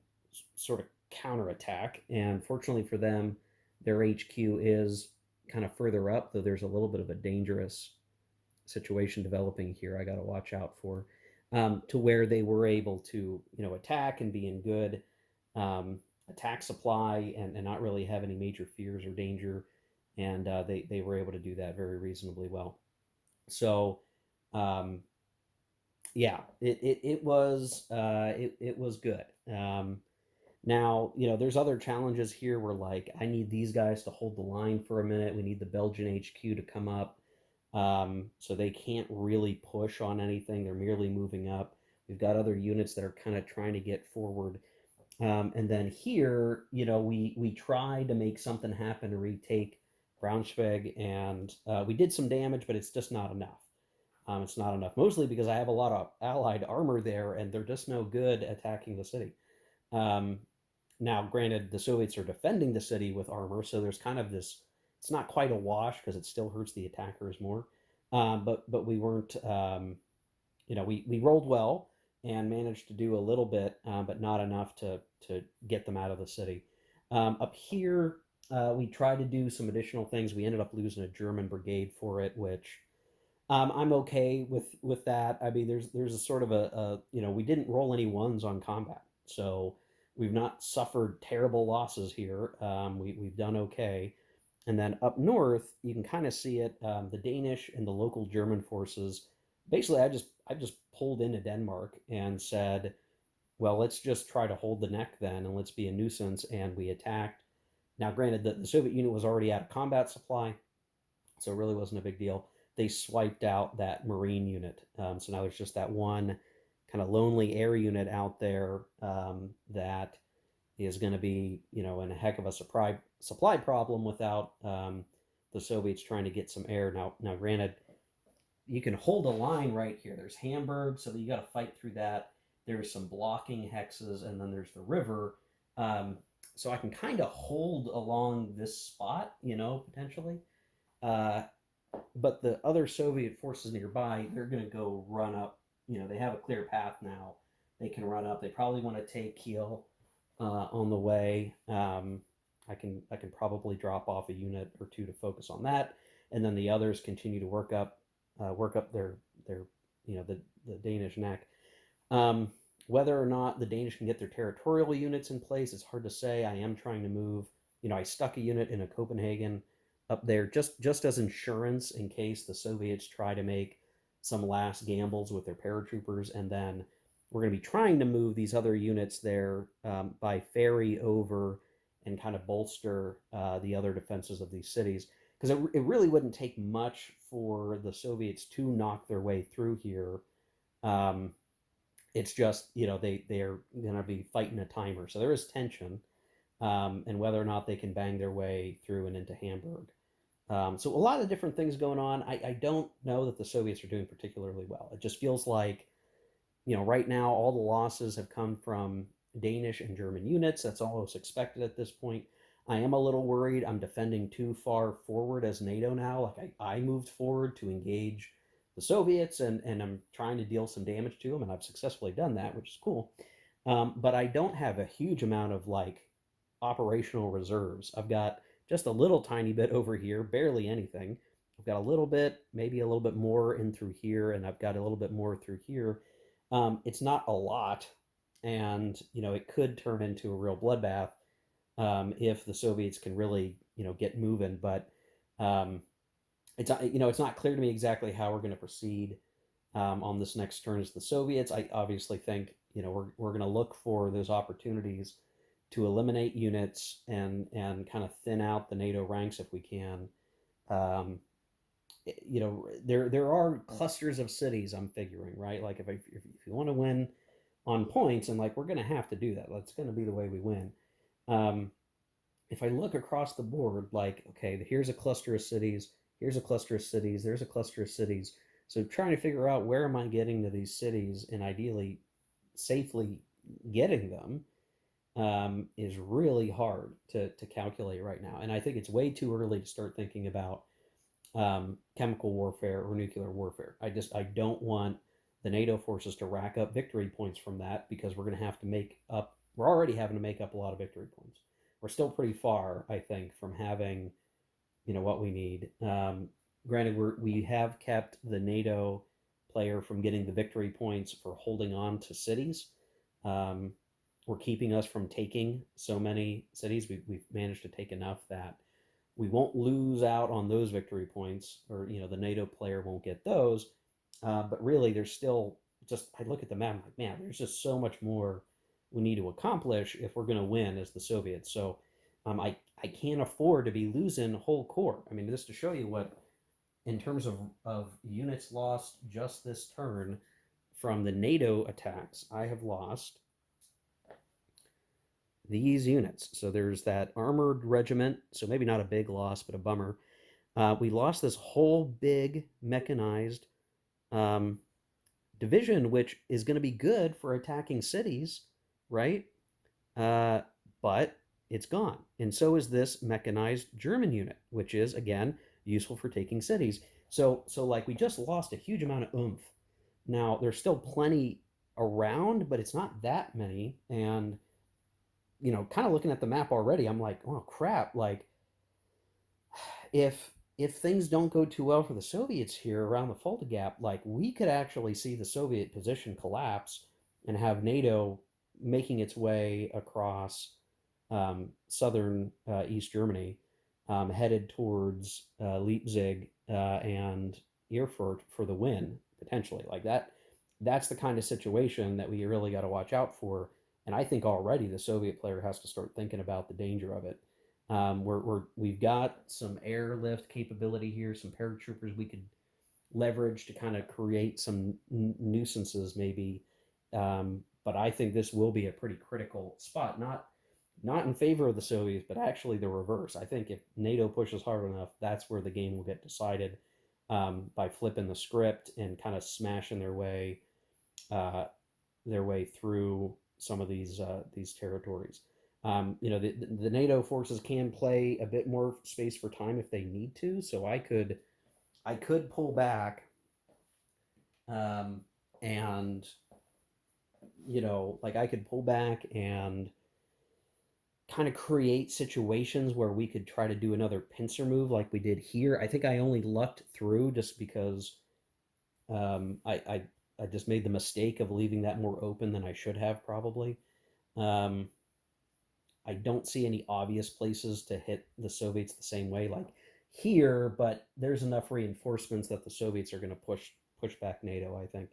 sort of counterattack. And fortunately for them, their HQ is kind of further up, though there's a little bit of a dangerous situation developing here I got to watch out for, to where they were able to, attack and be in good attack supply, and not really have any major fears or danger. And they were able to do that very reasonably well. So, um, yeah, it was good. Now, there's other challenges here where, like, I need these guys to hold the line for a minute. We need the Belgian HQ to come up. So they can't really push on anything. They're merely moving up. We've got other units that are kind of trying to get forward. And then here, we tried to make something happen to retake Braunschweig, and we did some damage, but it's just not enough. It's not enough, mostly because I have a lot of Allied armor there, and they're just no good attacking the city. Um, Now, granted, the Soviets are defending the city with armor, so there's kind of this. It's not quite a wash because it still hurts the attackers more. But we weren't. We rolled well and managed to do a little bit, but not enough to get them out of the city. Up here, we tried to do some additional things. We ended up losing a German brigade for it, which I'm okay with that. I mean, there's a sort of we didn't roll any ones on combat, so we've not suffered terrible losses here. We've done okay. And then up north, you can kind of see it. The Danish and the local German forces. Basically, I just pulled into Denmark and said, well, let's just try to hold the neck then, and let's be a nuisance. And we attacked. Now, granted, the Soviet unit was already out of combat supply, so it really wasn't a big deal. They swiped out that Marine unit, so now there's just that one kind of lonely air unit out there that is going to be, in a heck of a supply problem without the Soviets trying to get some air. Now, granted, you can hold a line right here. There's Hamburg, so you got to fight through that. There's some blocking hexes, and then there's the river. So I can kind of hold along this spot, potentially. Uh, but the other Soviet forces nearby, they're going to go run up. They have a clear path now. They can run up. They probably want to take Kiel on the way. I can probably drop off a unit or two to focus on that, and then the others continue to work up their the Danish neck. Um, Whether or not the Danish can get their territorial units in place, it's hard to say. I am trying to move. I stuck a unit in a Copenhagen up there just as insurance in case the Soviets try to make some last gambles with their paratroopers, and then we're going to be trying to move these other units there by ferry over and kind of bolster the other defenses of these cities, because it really wouldn't take much for the Soviets to knock their way through here. Um, it's just they're going to be fighting a timer, so there is tension, and whether or not they can bang their way through and into Hamburg. So a lot of different things going on. I don't know that the Soviets are doing particularly well. It just feels like, right now all the losses have come from Danish and German units. That's almost expected at this point. I am a little worried. I'm defending too far forward as NATO now. Like I moved forward to engage the Soviets, and I'm trying to deal some damage to them, and I've successfully done that, which is cool. But I don't have a huge amount of like operational reserves. I've got just a little tiny bit over here, barely anything. I've got a little bit, maybe a little bit more in through here, and I've got a little bit more through here. It's not a lot, and it could turn into a real bloodbath if the Soviets can really get moving. But um, it's not clear to me exactly how we're going to proceed on this next turn as the Soviets. I obviously think we're going to look for those opportunities to eliminate units and kind of thin out the NATO ranks if we can. Um, there are clusters of cities. I'm figuring, right? Like if you want to win on points, and like we're going to have to do that. That's going to be the way we win. Um, if I look across the board, like, okay, here's a cluster of cities, here's a cluster of cities, there's a cluster of cities. So trying to figure out where am I getting to these cities and ideally safely getting them is really hard to calculate right now. And I think it's way too early to start thinking about chemical warfare or nuclear warfare. I don't want the NATO forces to rack up victory points from that, because we're going to have to make up. We're already having to make up a lot of victory points. We're still pretty far, I think, from having what we need. Granted, we have kept the NATO player from getting the victory points for holding on to cities. Um, we're keeping us from taking so many cities. We've managed to take enough that we won't lose out on those victory points, or the NATO player won't get those. But really, there's still just, I look at the map, I'm like, man, there's just so much more we need to accomplish if we're going to win as the Soviets. So I can't afford to be losing whole corps. I mean, just to show you what, in terms of units lost just this turn from the NATO attacks, I have lost these units. So there's that armored regiment, so maybe not a big loss, but a bummer. We lost this whole big mechanized um, division, which is going to be good for attacking cities, right? Uh, but it's gone. And so is this mechanized German unit, which is, again, useful for taking cities. So like we just lost a huge amount of oomph. Now, there's still plenty around, but it's not that many. And, kind of looking at the map already, I'm like, oh, crap. Like, if things don't go too well for the Soviets here around the Fulda Gap, like we could actually see the Soviet position collapse and have NATO making its way across southern East Germany, headed towards Leipzig and Erfurt for the win potentially. Like that, that's the kind of situation that we really got to watch out for. And I think already the Soviet player has to start thinking about the danger of it. We've got some airlift capability here, some paratroopers we could leverage to kind of create some nuisances maybe. But I think this will be a pretty critical spot. Not in favor of the Soviets, but actually the reverse. I think if NATO pushes hard enough, that's where the game will get decided, by flipping the script and kind of smashing uh, their way through some of these territories. The NATO forces can play a bit more space for time if they need to. So I could pull back, um, and like I could pull back and kind of create situations where we could try to do another pincer move like we did here. I think I only lucked through just because I just made the mistake of leaving that more open than I should have probably. Um, I don't see any obvious places to hit the Soviets the same way like here, but there's enough reinforcements that the Soviets are going to push back NATO, I think.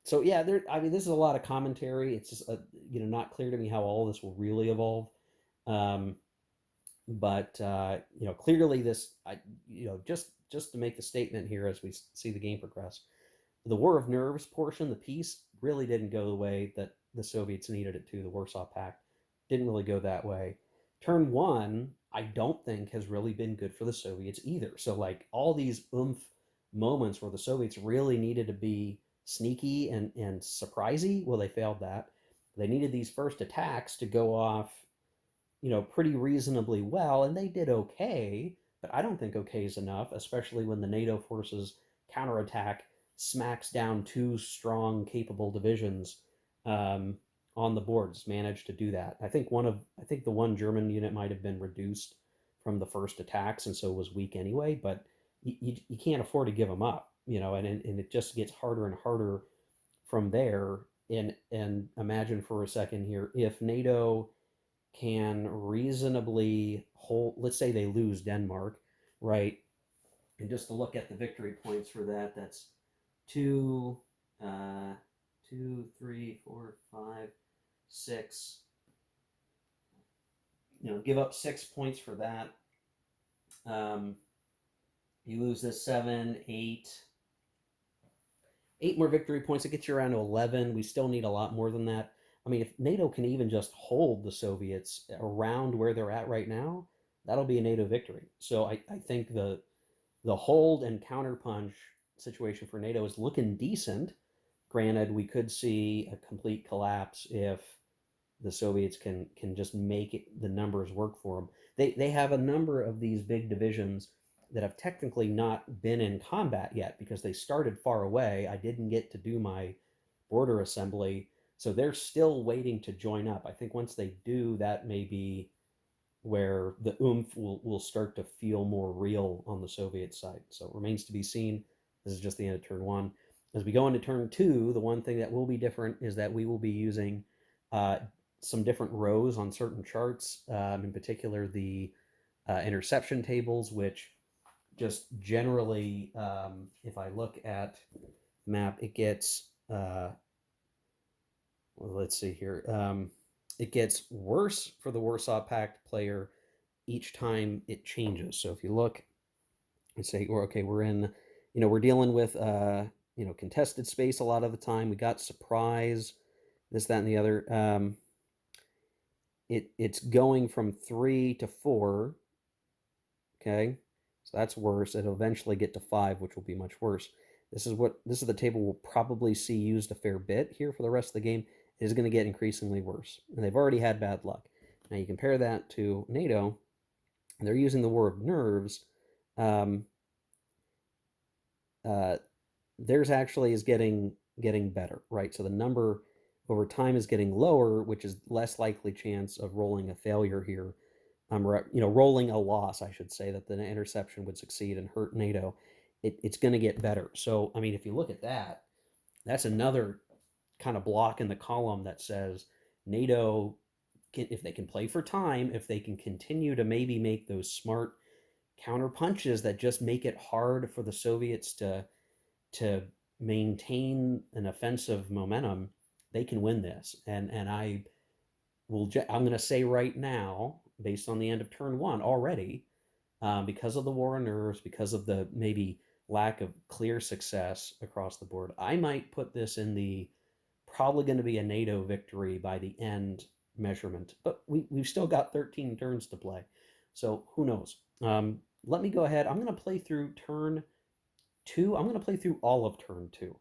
So yeah, there. I mean, this is a lot of commentary. It's just not clear to me how all this will really evolve. Um, but clearly this, just to make the statement here as we see the game progress, the War of Nerves portion, the peace, really didn't go the way that the Soviets needed it to. The Warsaw Pact didn't really go that way. Turn one, I don't think has really been good for the Soviets either. So like all these oomph moments where the Soviets really needed to be sneaky and surprisey, well, they failed that. They needed these first attacks to go off, pretty reasonably well, and they did okay, but I don't think okay is enough, especially when the NATO forces counterattack smacks down two strong, capable divisions um, on the boards. Managed to do that. I think the one German unit might have been reduced from the first attacks, and so was weak anyway. But you can't afford to give them up, and it just gets harder and harder from there. And imagine for a second here, if NATO can reasonably hold, let's say they lose Denmark, right? And just to look at the victory points for that, that's two, uh, 2, 3, 4, 5, 6. Give up 6 points for that. Um, you lose this 7, 8 more victory points. It gets you around to 11. We still need a lot more than that. I mean, if NATO can even just hold the Soviets around where they're at right now, that'll be a NATO victory. So I think the hold and counterpunch situation for NATO is looking decent. Granted, we could see a complete collapse if the Soviets can just make the numbers work for them. They have a number of these big divisions that have technically not been in combat yet because they started far away. I didn't get to do my border assembly, so they're still waiting to join up. I think once they do, that may be where the oomph will start to feel more real on the Soviet side. So it remains to be seen. This is just the end of turn one. As we go into turn two, the one thing that will be different is that we will be using uh, some different rows on certain charts, in particular the interception tables, which just generally, if I look at map, it gets, let's see here. It gets worse for the Warsaw Pact player each time it changes. So if you look and say, well, okay, we're in, we're dealing with, contested space a lot of the time. We got surprise, this, that, and the other. It's going from 3 to 4. Okay, so that's worse. It'll eventually get to 5, which will be much worse. This is the table we'll probably see used a fair bit here for the rest of the game. It is going to get increasingly worse, and they've already had bad luck. Now you compare that to NATO, and they're using the war of nerves. Um, uh, theirs actually is getting better, right? So the number over time is getting lower, which is less likely chance of rolling a failure here. Rolling a loss, I should say, that the interception would succeed and hurt NATO. It's going to get better. So, I mean, if you look at that, that's another kind of block in the column that says NATO, if they can play for time, if they can continue to maybe make those smart counter punches that just make it hard for the Soviets to maintain an offensive momentum, they can win this. And I'm going to say right now, based on the end of turn one already, because of the war on nerves, because of the maybe lack of clear success across the board, I might put this in the probably going to be a NATO victory by the end measurement. But we've still got 13 turns to play. So who knows? Let me go ahead. I'm going to play through turn two. I'm going to play through all of turn two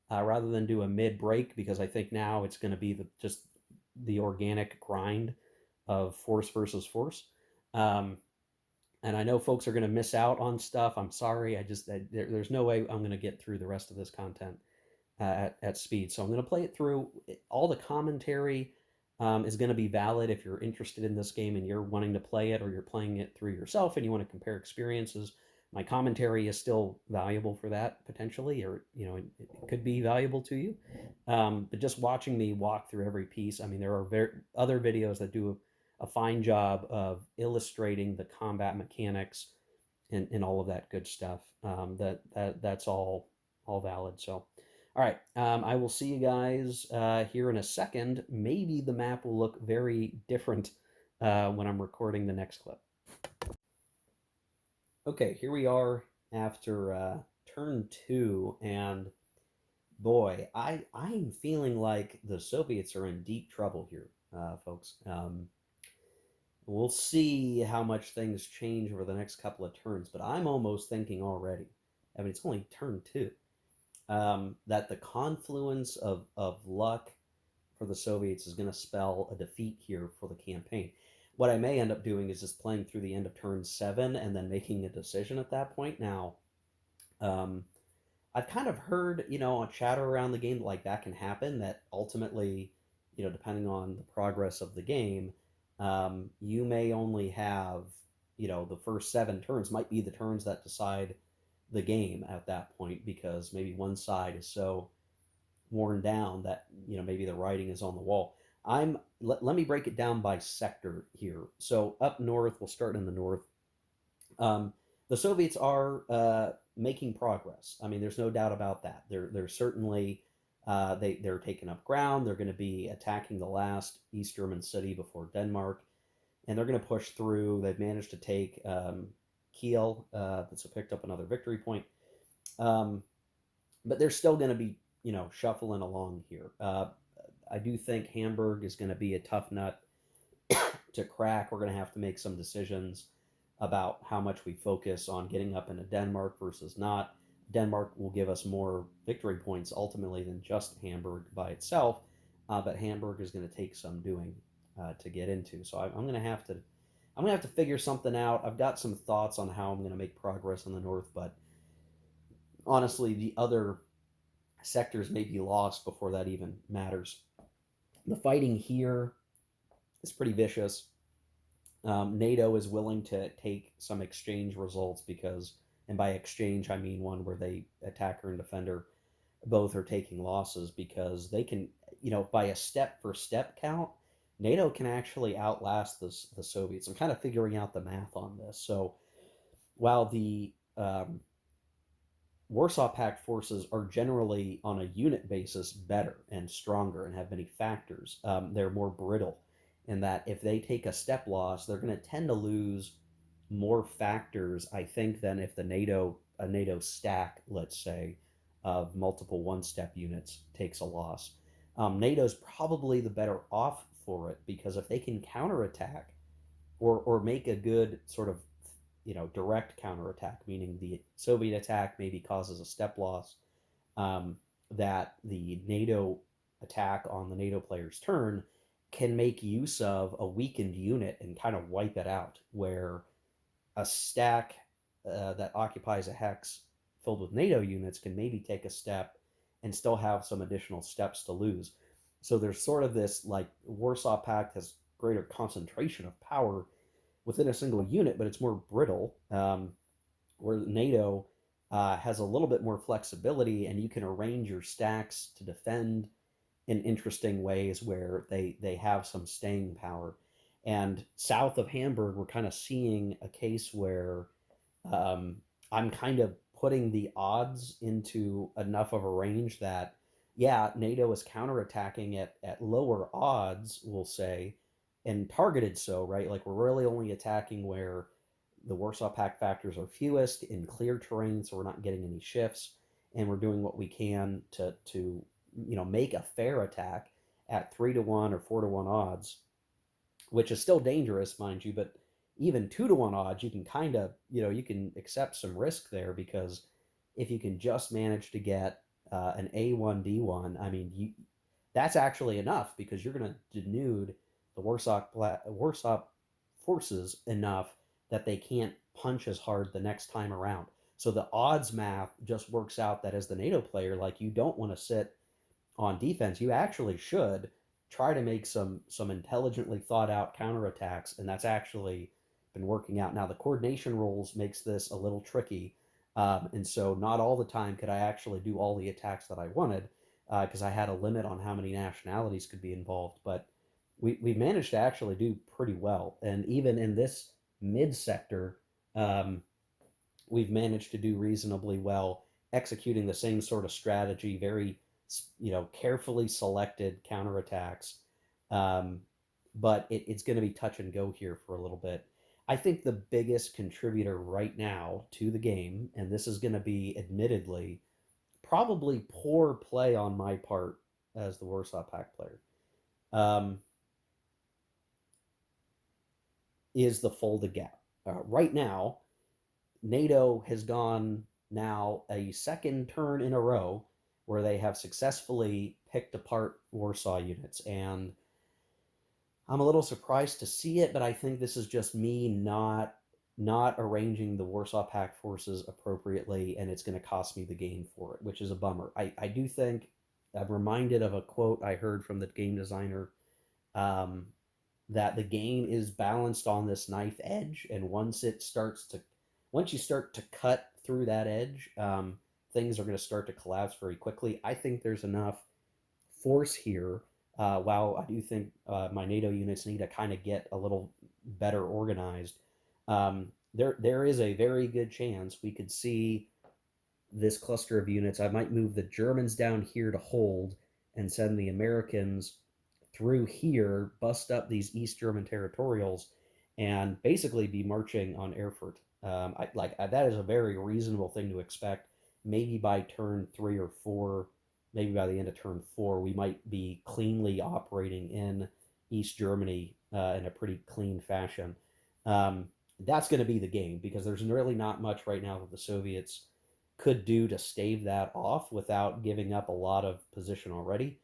rather than do a mid break, because I think now it's going to be just the organic grind of force versus force. Um, and I know folks are going to miss out on stuff. I'm sorry. There's no way I'm going to get through the rest of this content at speed. So I'm going to play it through. All the commentary is going to be valid if you're interested in this game and you're wanting to play it, or you're playing it through yourself and you want to compare experiences. My commentary is still valuable for that potentially, or it could be valuable to you. But just watching me walk through every piece, I mean, there are other videos that do a fine job of illustrating the combat mechanics and all of that good stuff. That's all valid. So, all right, I will see you guys here in a second. Maybe the map will look very different when I'm recording the next clip. Okay, here we are after turn two, and boy, I'm feeling like the Soviets are in deep trouble here, folks. We'll see how much things change over the next couple of turns, but I'm almost thinking already. I mean, it's only turn two. That the confluence of luck for the Soviets is going to spell a defeat here for the campaign. What I may end up doing is just playing through the end of turn 7 and then making a decision at that point. Now, um, I've kind of heard, on chatter around the game, like that can happen, that ultimately, depending on the progress of the game, you may only have, the first 7 turns might be the turns that decide the game at that point, because maybe one side is so worn down that maybe the writing is on the wall. Let me break it down by sector here. So up north, we'll start in the north. um, the Soviets are making progress. I mean, there's no doubt about that. They're certainly they're taking up ground. They're going to be attacking the last East German city before Denmark, and they're going to push through. They've managed to take Kiel, so picked up another victory point. Um, but they're still going to be, shuffling along here. I do think Hamburg is going to be a tough nut to crack. We're going to have to make some decisions about how much we focus on getting up into Denmark versus not. Denmark will give us more victory points ultimately than just Hamburg by itself, but Hamburg is going to take some doing to get into. So I'm going to have to figure something out. I've got some thoughts on how I'm going to make progress in the north, but honestly, the other sectors may be lost before that even matters. The fighting here is pretty vicious. NATO is willing to take some exchange results because, and by exchange, I mean one where they attacker and defender both are taking losses, because they can, by a step for step count, NATO can actually outlast the Soviets. I'm kind of figuring out the math on this. So while the Warsaw Pact forces are generally, on a unit basis, better and stronger and have many factors. They're more brittle in that if they take a step loss, they're going to tend to lose more factors, I think, than if a NATO stack, let's say, of multiple one-step units takes a loss. NATO's probably the better off for it because if they can counterattack or make a good sort of direct counterattack, meaning the Soviet attack maybe causes a step loss, um, that the NATO attack on the NATO player's turn can make use of a weakened unit and kind of wipe it out, where a stack that occupies a hex filled with NATO units can maybe take a step and still have some additional steps to lose. So there's sort of this, like, Warsaw Pact has greater concentration of power within a single unit, but it's more brittle. Where NATO has a little bit more flexibility, and you can arrange your stacks to defend in interesting ways where they have some staying power. And south of Hamburg, we're kind of seeing a case where um, I'm kind of putting the odds into enough of a range that, yeah, NATO is counterattacking at lower odds, we'll say, and targeted so, right? Like, we're really only attacking where the Warsaw Pact factors are fewest in clear terrain, so we're not getting any shifts, and we're doing what we can to make a fair attack at 3-1 or 4-1 odds, which is still dangerous, mind you, but even 2-1 odds, you can kind of, you can accept some risk there because if you can just manage to get an A1D1, I mean, that's actually enough because you're going to denude the Warsaw forces enough that they can't punch as hard the next time around. So the odds math just works out that as the NATO player, like, you don't want to sit on defense. You actually should try to make some intelligently thought out counterattacks, and that's actually been working out. Now the coordination rules makes this a little tricky, and so not all the time could I actually do all the attacks that I wanted because I had a limit on how many nationalities could be involved. But we managed to actually do pretty well, and even in this mid sector, um, we've managed to do reasonably well executing the same sort of strategy, very carefully selected counterattacks. Um, but it's going to be touch and go here for a little bit. I think the biggest contributor right now to the game, and this is going to be admittedly probably poor play on my part as the Warsaw Pact player, um, is the folded gap. Right now, NATO has gone now a second turn in a row where they have successfully picked apart Warsaw units. And I'm a little surprised to see it, but I think this is just me not arranging the Warsaw Pact forces appropriately, and it's going to cost me the game for it, which is a bummer. I do think I'm reminded of a quote I heard from the game designer, um, that the game is balanced on this knife edge, and once you start to cut through that edge, things are going to start to collapse very quickly. I think there's enough force here. While I do think my NATO units need to kind of get a little better organized, there is a very good chance we could see this cluster of units. I might move the Germans down here to hold and send the Americans through here, bust up these East German territorials, and basically be marching on Erfurt. That is a very reasonable thing to expect. Maybe by turn 3 or 4, maybe by the end of turn 4, we might be cleanly operating in East Germany in a pretty clean fashion. Um, that's going to be the game because there's really not much right now that the Soviets could do to stave that off without giving up a lot of position already.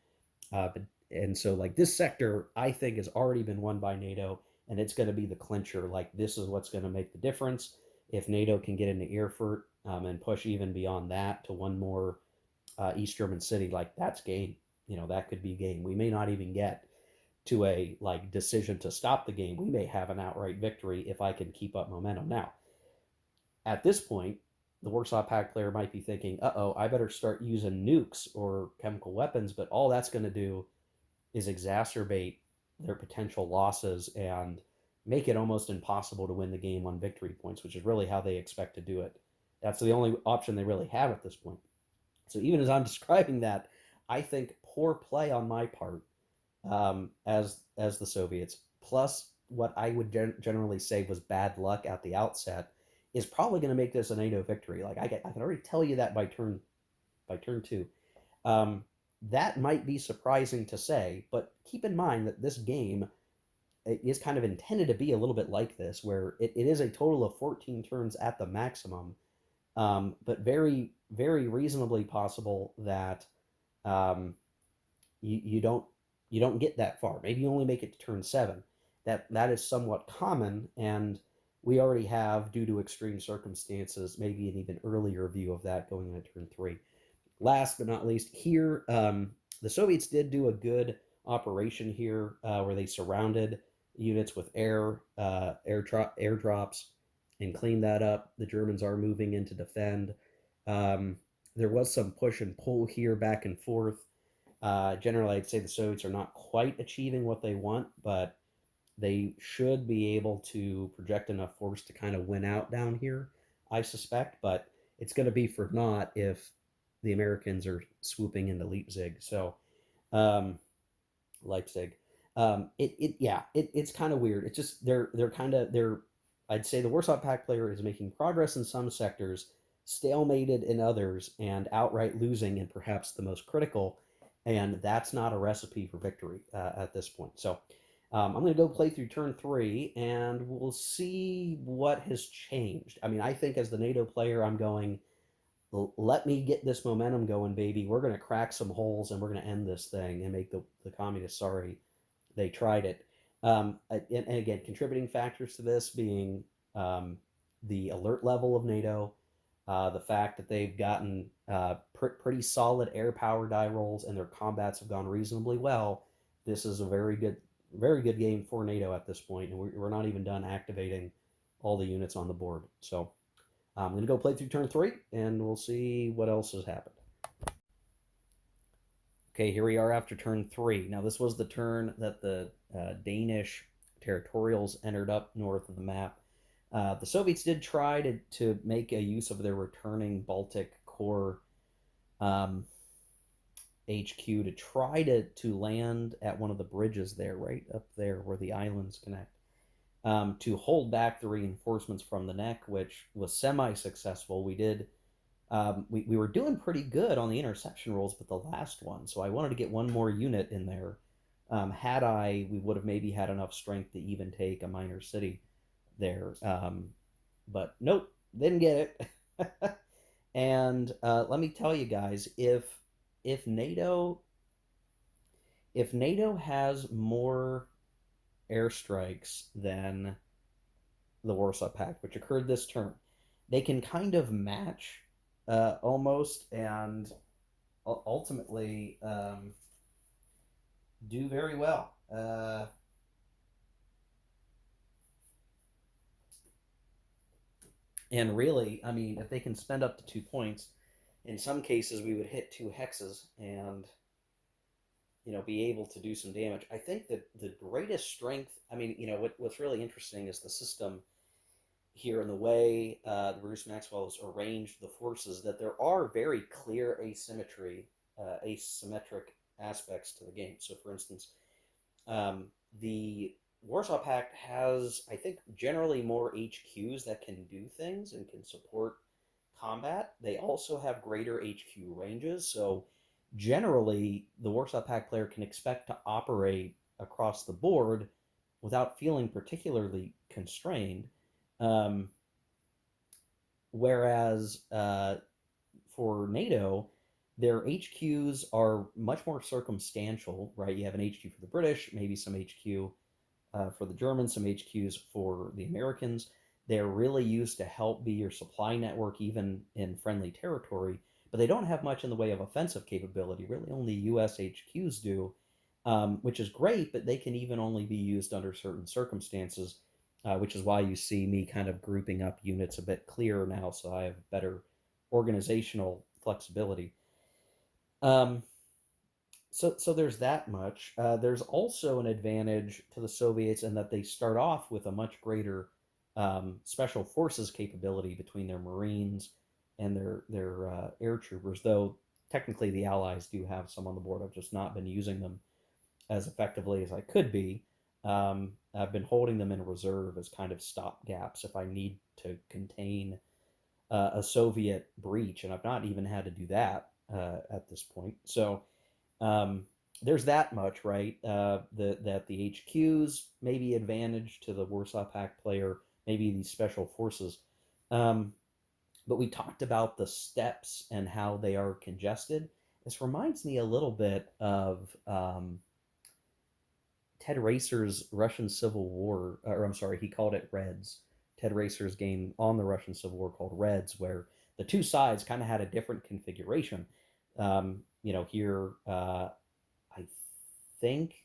And so, like, this sector, I think, has already been won by NATO, and it's going to be the clincher. Like, this is what's going to make the difference. If NATO can get into Erfurt and push even beyond that to one more East German city, like, that's game. That could be game. We may not even get to a decision to stop the game. We may have an outright victory if I can keep up momentum. Now, at this point, the Warsaw Pact player might be thinking, "Uh-oh, I better start using nukes or chemical weapons," but all that's going to do is exacerbate their potential losses and make it almost impossible to win the game on victory points, which is really how they expect to do it. That's the only option they really have at this point. So even as I'm describing that, I think poor play on my part, as the Soviets, plus what I would generally say was bad luck at the outset, is probably going to make this a NATO victory. Like I can already tell you that by turn two. Um, that might be surprising to say, but keep in mind that this game is kind of intended to be a little bit like this, where it is a total of 14 turns at the maximum, but very, very reasonably possible that um, you don't you don't get that far. Maybe you only make it to turn seven. That is somewhat common, and we already have, due to extreme circumstances, maybe an even earlier view of that going into turn three. Last but not least, here the Soviets did do a good operation here, where they surrounded units with airdrops and cleaned that up. The Germans are moving in to defend. Um, there was some push and pull here, back and forth. Generally, I'd say the Soviets are not quite achieving what they want, but they should be able to project enough force to kind of win out down here, I suspect. But it's going to be for naught if the Americans are swooping into Leipzig. So, um, Leipzig. It's kind of weird. It's just they're I'd say the Warsaw Pact player is making progress in some sectors, stalemated in others, and outright losing in perhaps the most critical. And that's not a recipe for victory at this point. So I'm going to go play through turn three, and we'll see what has changed. I mean, I think as the NATO player, I'm going, let me get this momentum going, baby. We're going to crack some holes, and we're going to end this thing and make the communists sorry they tried it. And again, contributing factors to this being the alert level of NATO, the fact that they've gotten pretty solid air power die rolls, and their combats have gone reasonably well. This is a very good game for NATO at this point, and we're not even done activating all the units on the board. So I'm going to go play through turn three, and we'll see what else has happened. Okay, here we are after turn three. Now, this was the turn that the Danish territorials entered up north of the map. The Soviets did try to make a use of their returning Baltic Corps um, HQ to try to land at one of the bridges there, right up there where the islands connect, to hold back the reinforcements from the neck, which was semi-successful. We were doing pretty good on the interception rolls, but the last one, so I wanted to get one more unit in there. We would have maybe had enough strength to even take a minor city there. But nope, didn't get it. And let me tell you guys, if NATO if NATO has more airstrikes than the Warsaw Pact, which occurred this term, they can kind of match almost, and ultimately do very well. And really, I mean, if they can spend up to 2 points, in some cases we would hit two hexes and be able to do some damage. I think that the greatest strength. I mean, what's really interesting is the system here and the way Bruce Maxwell has arranged the forces, that there are very clear asymmetric aspects to the game. So, for instance, the Warsaw Pact has, I think, generally more HQs that can do things and can support combat. They also have greater HQ ranges, so generally the Warsaw Pact player can expect to operate across the board without feeling particularly constrained. Um, Whereas for NATO, their HQs are much more circumstantial, right? You have an HQ for the British, maybe some HQ for the Germans, some HQs for the Americans. They're really used to help be your supply network, even in friendly territory, but they don't have much in the way of offensive capability. Really, only US HQs do, which is great, but they can even only be used under certain circumstances, which is why you see me kind of grouping up units a bit clearer now, so I have better organizational flexibility. Um, so there's that much. There's also an advantage to the Soviets in that they start off with a much greater special forces capability between their Marines, and their air troopers. Though technically the Allies do have some on the board. I've just not been using them as effectively as I could be. I've been holding them in reserve as kind of stop gaps if I need to contain a Soviet breach, and I've not even had to do that at this point. So um, there's that much, right? That the HQs maybe advantage to the Warsaw Pact player, maybe these special forces. Um, but we talked about the steps and how they are congested. This reminds me a little bit of Ted Racer's Russian Civil War, or I'm sorry, he called it Reds. Ted Racer's game on the Russian Civil War called Reds, where the two sides kind of had a different configuration. Here I think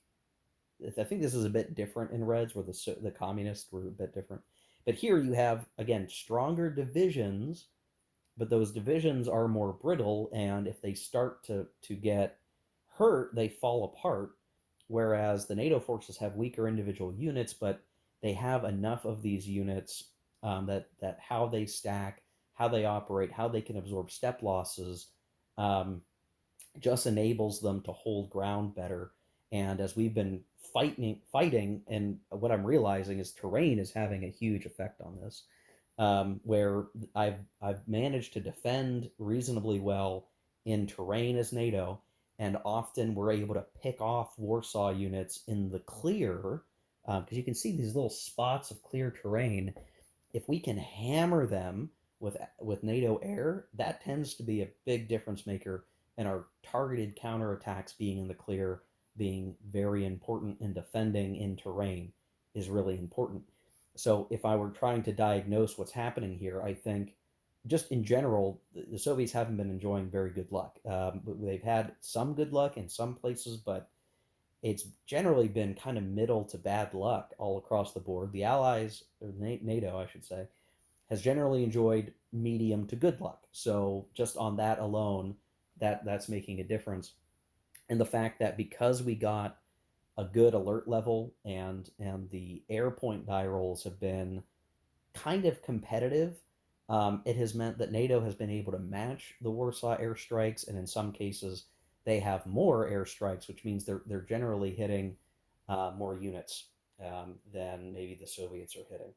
I think this is a bit different in Reds, where the communists were a bit different. But here you have again stronger divisions, but those divisions are more brittle, and if they start to get hurt, they fall apart. Whereas the NATO forces have weaker individual units, but they have enough of these units that how they stack, how they operate, how they can absorb step losses, um, just enables them to hold ground better. And as we've been fighting, and what I'm realizing is terrain is having a huge effect on this. Where I've managed to defend reasonably well in terrain as NATO, and often we're able to pick off Warsaw units in the clear because you can see these little spots of clear terrain. If we can hammer them with NATO air, that tends to be a big difference maker. And our targeted counterattacks being in the clear, being very important, in defending in terrain is really important. So if I were trying to diagnose what's happening here, I think just in general, the Soviets haven't been enjoying very good luck. They've had some good luck in some places, but it's generally been kind of middle to bad luck all across the board. The Allies, or NATO, I should say, has generally enjoyed medium to good luck. So just on that alone, that's making a difference. And the fact that because we got a good alert level, and the air point die rolls have been kind of competitive, it has meant that NATO has been able to match the Warsaw airstrikes, and in some cases they have more airstrikes, which means they're generally hitting more units than maybe the Soviets are hitting.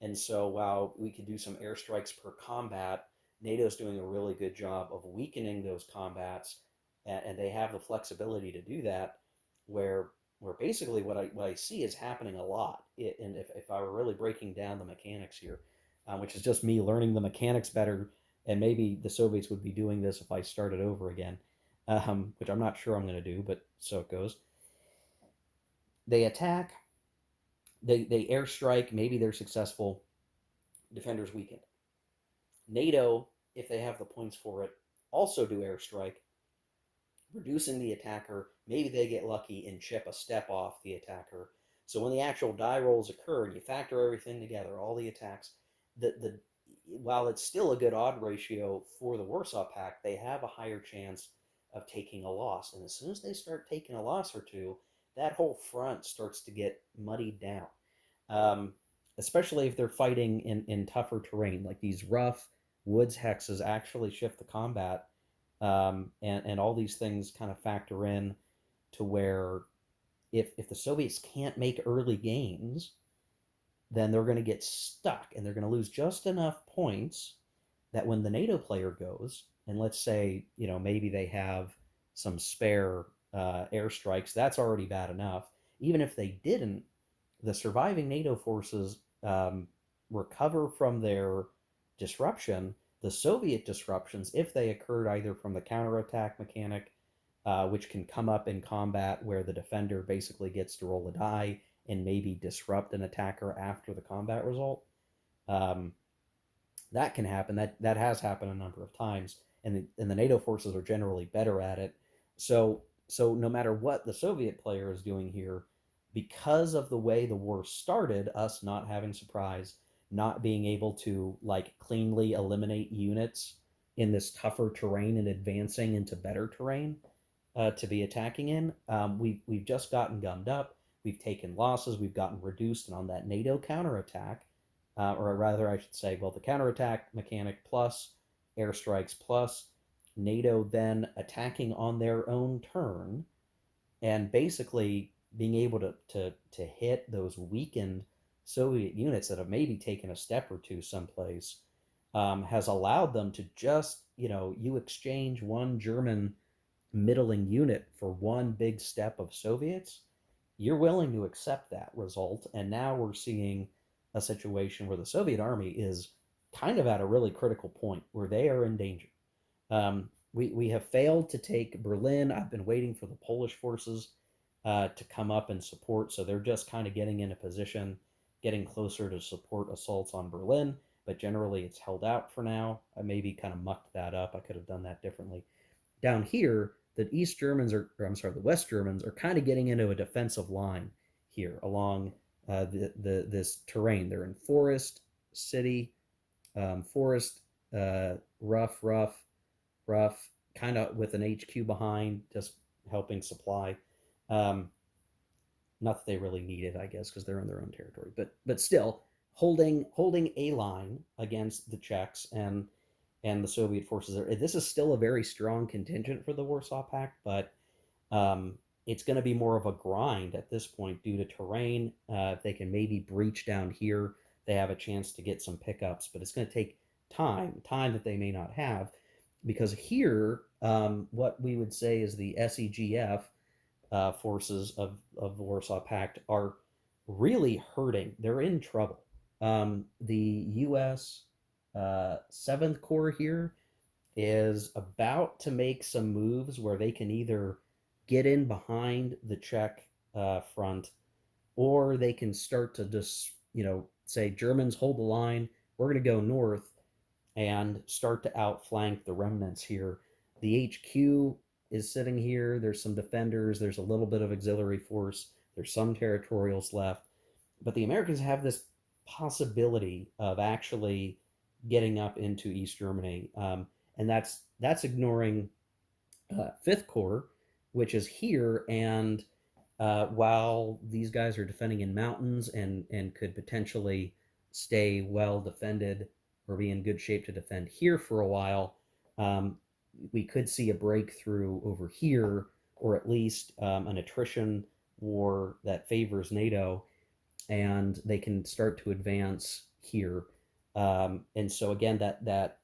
And so while we could do some airstrikes per combat, NATO's doing a really good job of weakening those combats, and they have the flexibility to do that. Where basically what I see is happening a lot. And if I were really breaking down the mechanics here, which is just me learning the mechanics better, and maybe the Soviets would be doing this if I started over again, which I'm not sure I'm going to do, but so it goes. They attack, they airstrike, maybe they're successful, defenders weakened. NATO, if they have the points for it, also do airstrike, reducing the attacker. Maybe they get lucky and chip a step off the attacker. So when the actual die rolls occur and you factor everything together, all the attacks, the while it's still a good odd ratio for the Warsaw Pact, they have a higher chance of taking a loss. And as soon as they start taking a loss or two, that whole front starts to get muddied down. Um, Especially if they're fighting in tougher terrain, like these rough woods hexes actually shift the combat, and all these things kind of factor in to where if the Soviets can't make early gains, then they're going to get stuck, and they're going to lose just enough points that when the NATO player goes, and let's say maybe they have some spare airstrikes, that's already bad enough. Even if they didn't, the surviving NATO forces recover from their disruption. The Soviet disruptions, if they occurred either from the counterattack mechanic, which can come up in combat where the defender basically gets to roll a die and maybe disrupt an attacker after the combat result, um, that can happen. That has happened a number of times, and the NATO forces are generally better at it. So no matter what the Soviet player is doing here, because of the way the war started, us not having surprise, not being able to like cleanly eliminate units in this tougher terrain and advancing into better terrain to be attacking in, we've just gotten gummed up. We've taken losses. We've gotten reduced, and on that NATO counterattack, or rather, I should say, well, the counterattack mechanic plus airstrikes plus NATO then attacking on their own turn and basically being able to hit those weakened Soviet units that have maybe taken a step or two someplace, has allowed them to just, you exchange one German middling unit for one big step of Soviets, you're willing to accept that result. And now we're seeing a situation where the Soviet army is kind of at a really critical point where they are in danger. We have failed to take Berlin. I've been waiting for the Polish forces to come up and support. So they're just kind of getting in a position, getting closer to support assaults on Berlin. But generally, it's held out for now. I maybe kind of mucked that up. I could have done that differently. Down here, the East Germans or I'm sorry, the West Germans are kind of getting into a defensive line here along this terrain. They're in forest, city, forest, rough, kind of with an HQ behind, just helping supply. Um, Not that they really need it, I guess, because they're in their own territory, but still holding a line against the Czechs and the Soviet forces. This is still a very strong contingent for the Warsaw Pact, but it's going to be more of a grind at this point due to terrain. If they can maybe breach down here, they have a chance to get some pickups, but it's going to take time that they may not have, because here, what we would say is the SEGF forces of the Warsaw Pact are really hurting. They're in trouble. The U.S. 7th Corps here is about to make some moves where they can either get in behind the Czech front, or they can start to just, say, Germans hold the line, we're going to go north and start to outflank the remnants here. The HQ is sitting here. There's some defenders. There's a little bit of auxiliary force. There's some territorials left. But the Americans have this possibility of actually getting up into East Germany. And that's ignoring 5th Corps, which is here. And while these guys are defending in mountains and could potentially stay well defended or be in good shape to defend here for a while, um, we could see a breakthrough over here, or at least an attrition war that favors NATO, and they can start to advance here. And so again, that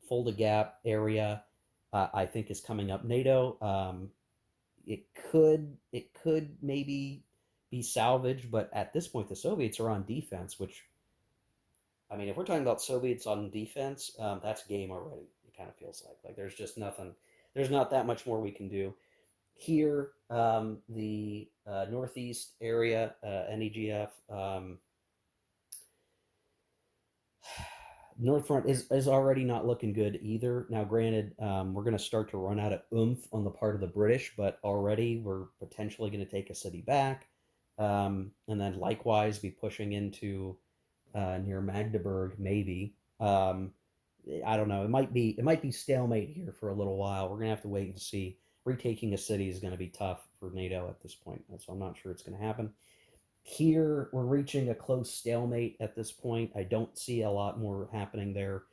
Fulda Gap area, I think, is coming up NATO. It could maybe be salvaged, but at this point, the Soviets are on defense. Which, I mean, if we're talking about Soviets on defense, that's game already. It kind of feels like there's just nothing. There's not that much more we can do here. The northeast area, NEGF, North Front is already not looking good either. Now, granted, we're going to start to run out of oomph on the part of the British, but already we're potentially going to take a city back, and then likewise be pushing into near Magdeburg, maybe. I don't know. It might be stalemate here for a little while. We're going to have to wait and see. Retaking a city is going to be tough for NATO at this point, so I'm not sure it's going to happen. Here, we're reaching a close stalemate at this point. I don't see a lot more happening there.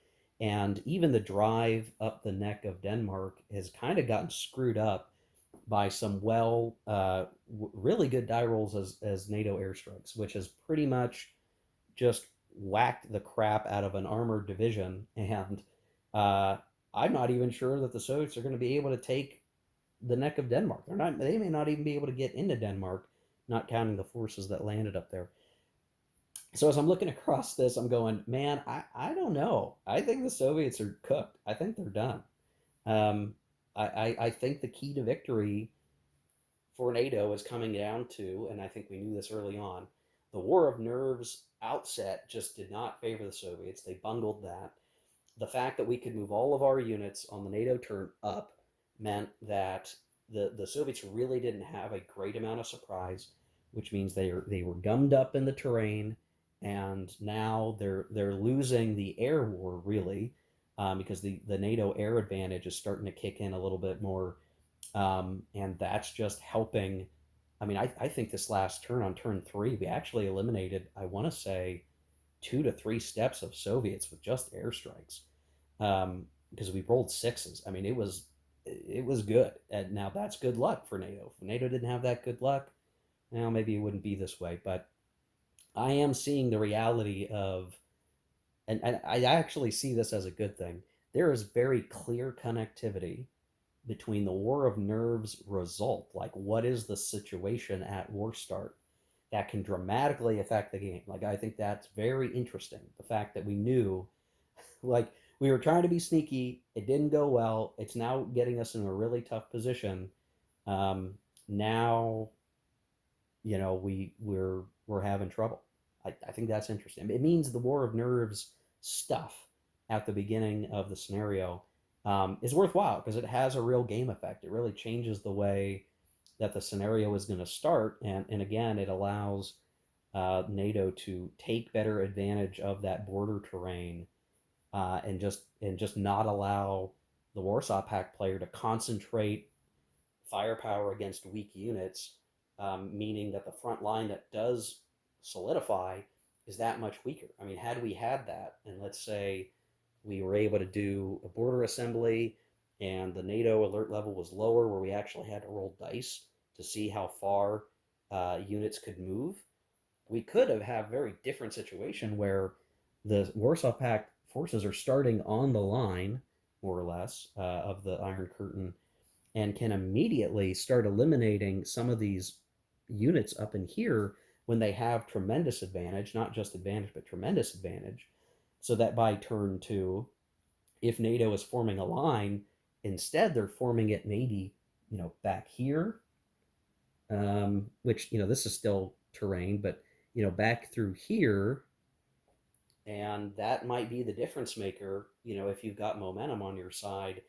And even the drive up the neck of Denmark has kind of gotten screwed up by some really good die rolls as NATO airstrikes, which has pretty much just whacked the crap out of an armored division. And uh, I'm not even sure that the Soviets are going to be able to take the neck of Denmark. They may not even be able to get into Denmark, not counting the forces that landed up there. So as I'm looking across this, I'm going, man, I don't know. I think the Soviets are cooked. I think they're done. Um, I think the key to victory for NATO is coming down to, and I think we knew this early on, the war of nerves outset just did not favor the Soviets. They bungled that. The fact that we could move all of our units on the NATO turn up meant that the Soviets really didn't have a great amount of surprise, which means they were gummed up in the terrain, and now they're losing the air war really, because the NATO air advantage is starting to kick in a little bit more, and that's just helping. I mean, I think this last turn, on turn 3, we actually eliminated, I want to say, 2 to 3 steps of Soviets with just airstrikes. Um, because we rolled sixes. I mean, it was good. And now that's good luck for NATO. If NATO didn't have that good luck, now maybe it wouldn't be this way. But I am seeing the reality of, and I actually see this as a good thing. There is very clear connectivity between the War of Nerves result, like what is the situation at war start, that can dramatically affect the game. Like I think that's very interesting. The fact that we knew, like we were trying to be sneaky, it didn't go well. It's now getting us in a really tough position. Now, we're having trouble. I think that's interesting. It means the War of Nerves stuff at the beginning of the scenario is worthwhile because it has a real game effect. It really changes the way that the scenario is going to start, and again, it allows NATO to take better advantage of that border terrain, and just not allow the Warsaw Pact player to concentrate firepower against weak units, meaning that the front line that does solidify is that much weaker. I mean, had we had that, and let's say we were able to do a border assembly and the NATO alert level was lower, where we actually had to roll dice to see how far units could move, we could have had a very different situation where the Warsaw Pact forces are starting on the line, more or less, of the Iron Curtain, and can immediately start eliminating some of these units up in here when they have tremendous advantage, not just advantage, but tremendous advantage. So that by turn two, if NATO is forming a line, instead they're forming it maybe, back here, which, this is still terrain, but, back through here. And that might be the difference maker, if you've got momentum on your side.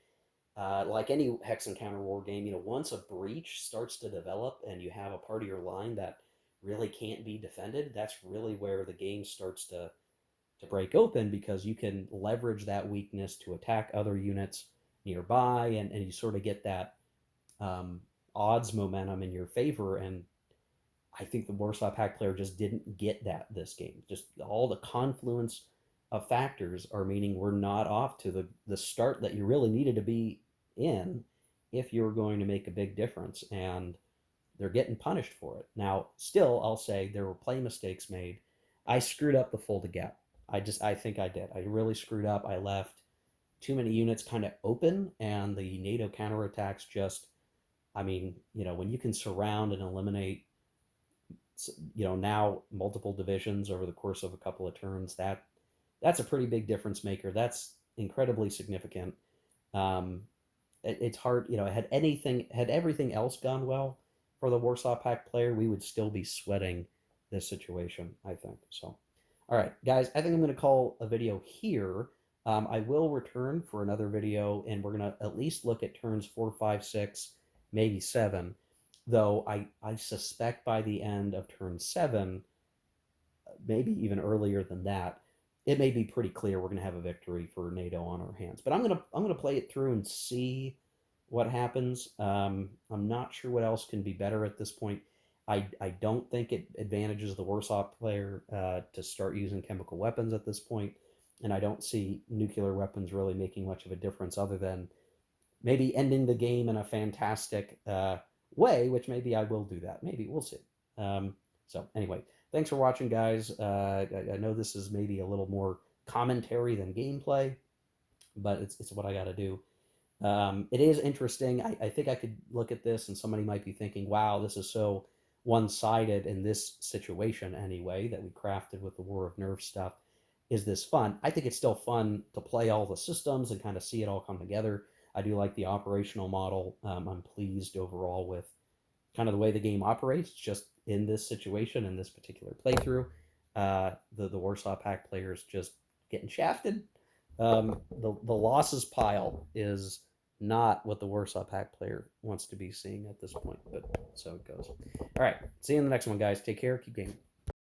Like any hex and counter war game, once a breach starts to develop and you have a part of your line that really can't be defended, that's really where the game starts to break open, because you can leverage that weakness to attack other units nearby, and you sort of get that odds momentum in your favor. And I think the Warsaw Pact player just didn't get that this game. Just all the confluence of factors are meaning we're not off to the start that you really needed to be in if you were going to make a big difference. And they're getting punished for it. Now, still, I'll say there were play mistakes made. I screwed up the folded gap. I think I did. I really screwed up. I left too many units kind of open, and the NATO counterattacks just, I mean, when you can surround and eliminate, now multiple divisions over the course of a couple of turns, that's a pretty big difference maker. That's incredibly significant. It's hard, had everything else gone well for the Warsaw Pact player, we would still be sweating this situation, I think. So, all right, guys, I think I'm going to call a video here. I will return for another video, and we're going to at least look at turns 4, 5, 6, maybe 7. Though I suspect by the end of turn 7, maybe even earlier than that, it may be pretty clear we're going to have a victory for NATO on our hands. But I'm gonna play it through and see what happens. I'm not sure what else can be better at this point. I don't think it advantages the Warsaw player to start using chemical weapons at this point, and I don't see nuclear weapons really making much of a difference, other than maybe ending the game in a fantastic way, which maybe I will do that. Maybe we'll see. So anyway, thanks for watching, guys. I know this is maybe a little more commentary than gameplay, but it's what I got to do. It is interesting. I think I could look at this and somebody might be thinking, wow, this is so one-sided in this situation anyway that we crafted with the War of Nerves stuff. Is this fun? I think it's still fun to play all the systems and kind of see it all come together. I do like the operational model. I'm pleased overall with kind of the way the game operates, just in this situation, in this particular playthrough. The Warsaw Pact players just getting shafted. The losses pile is not what the Warsaw Pact player wants to be seeing at this point, but so it goes. All right, see you in the next one, guys. Take care. Keep gaming.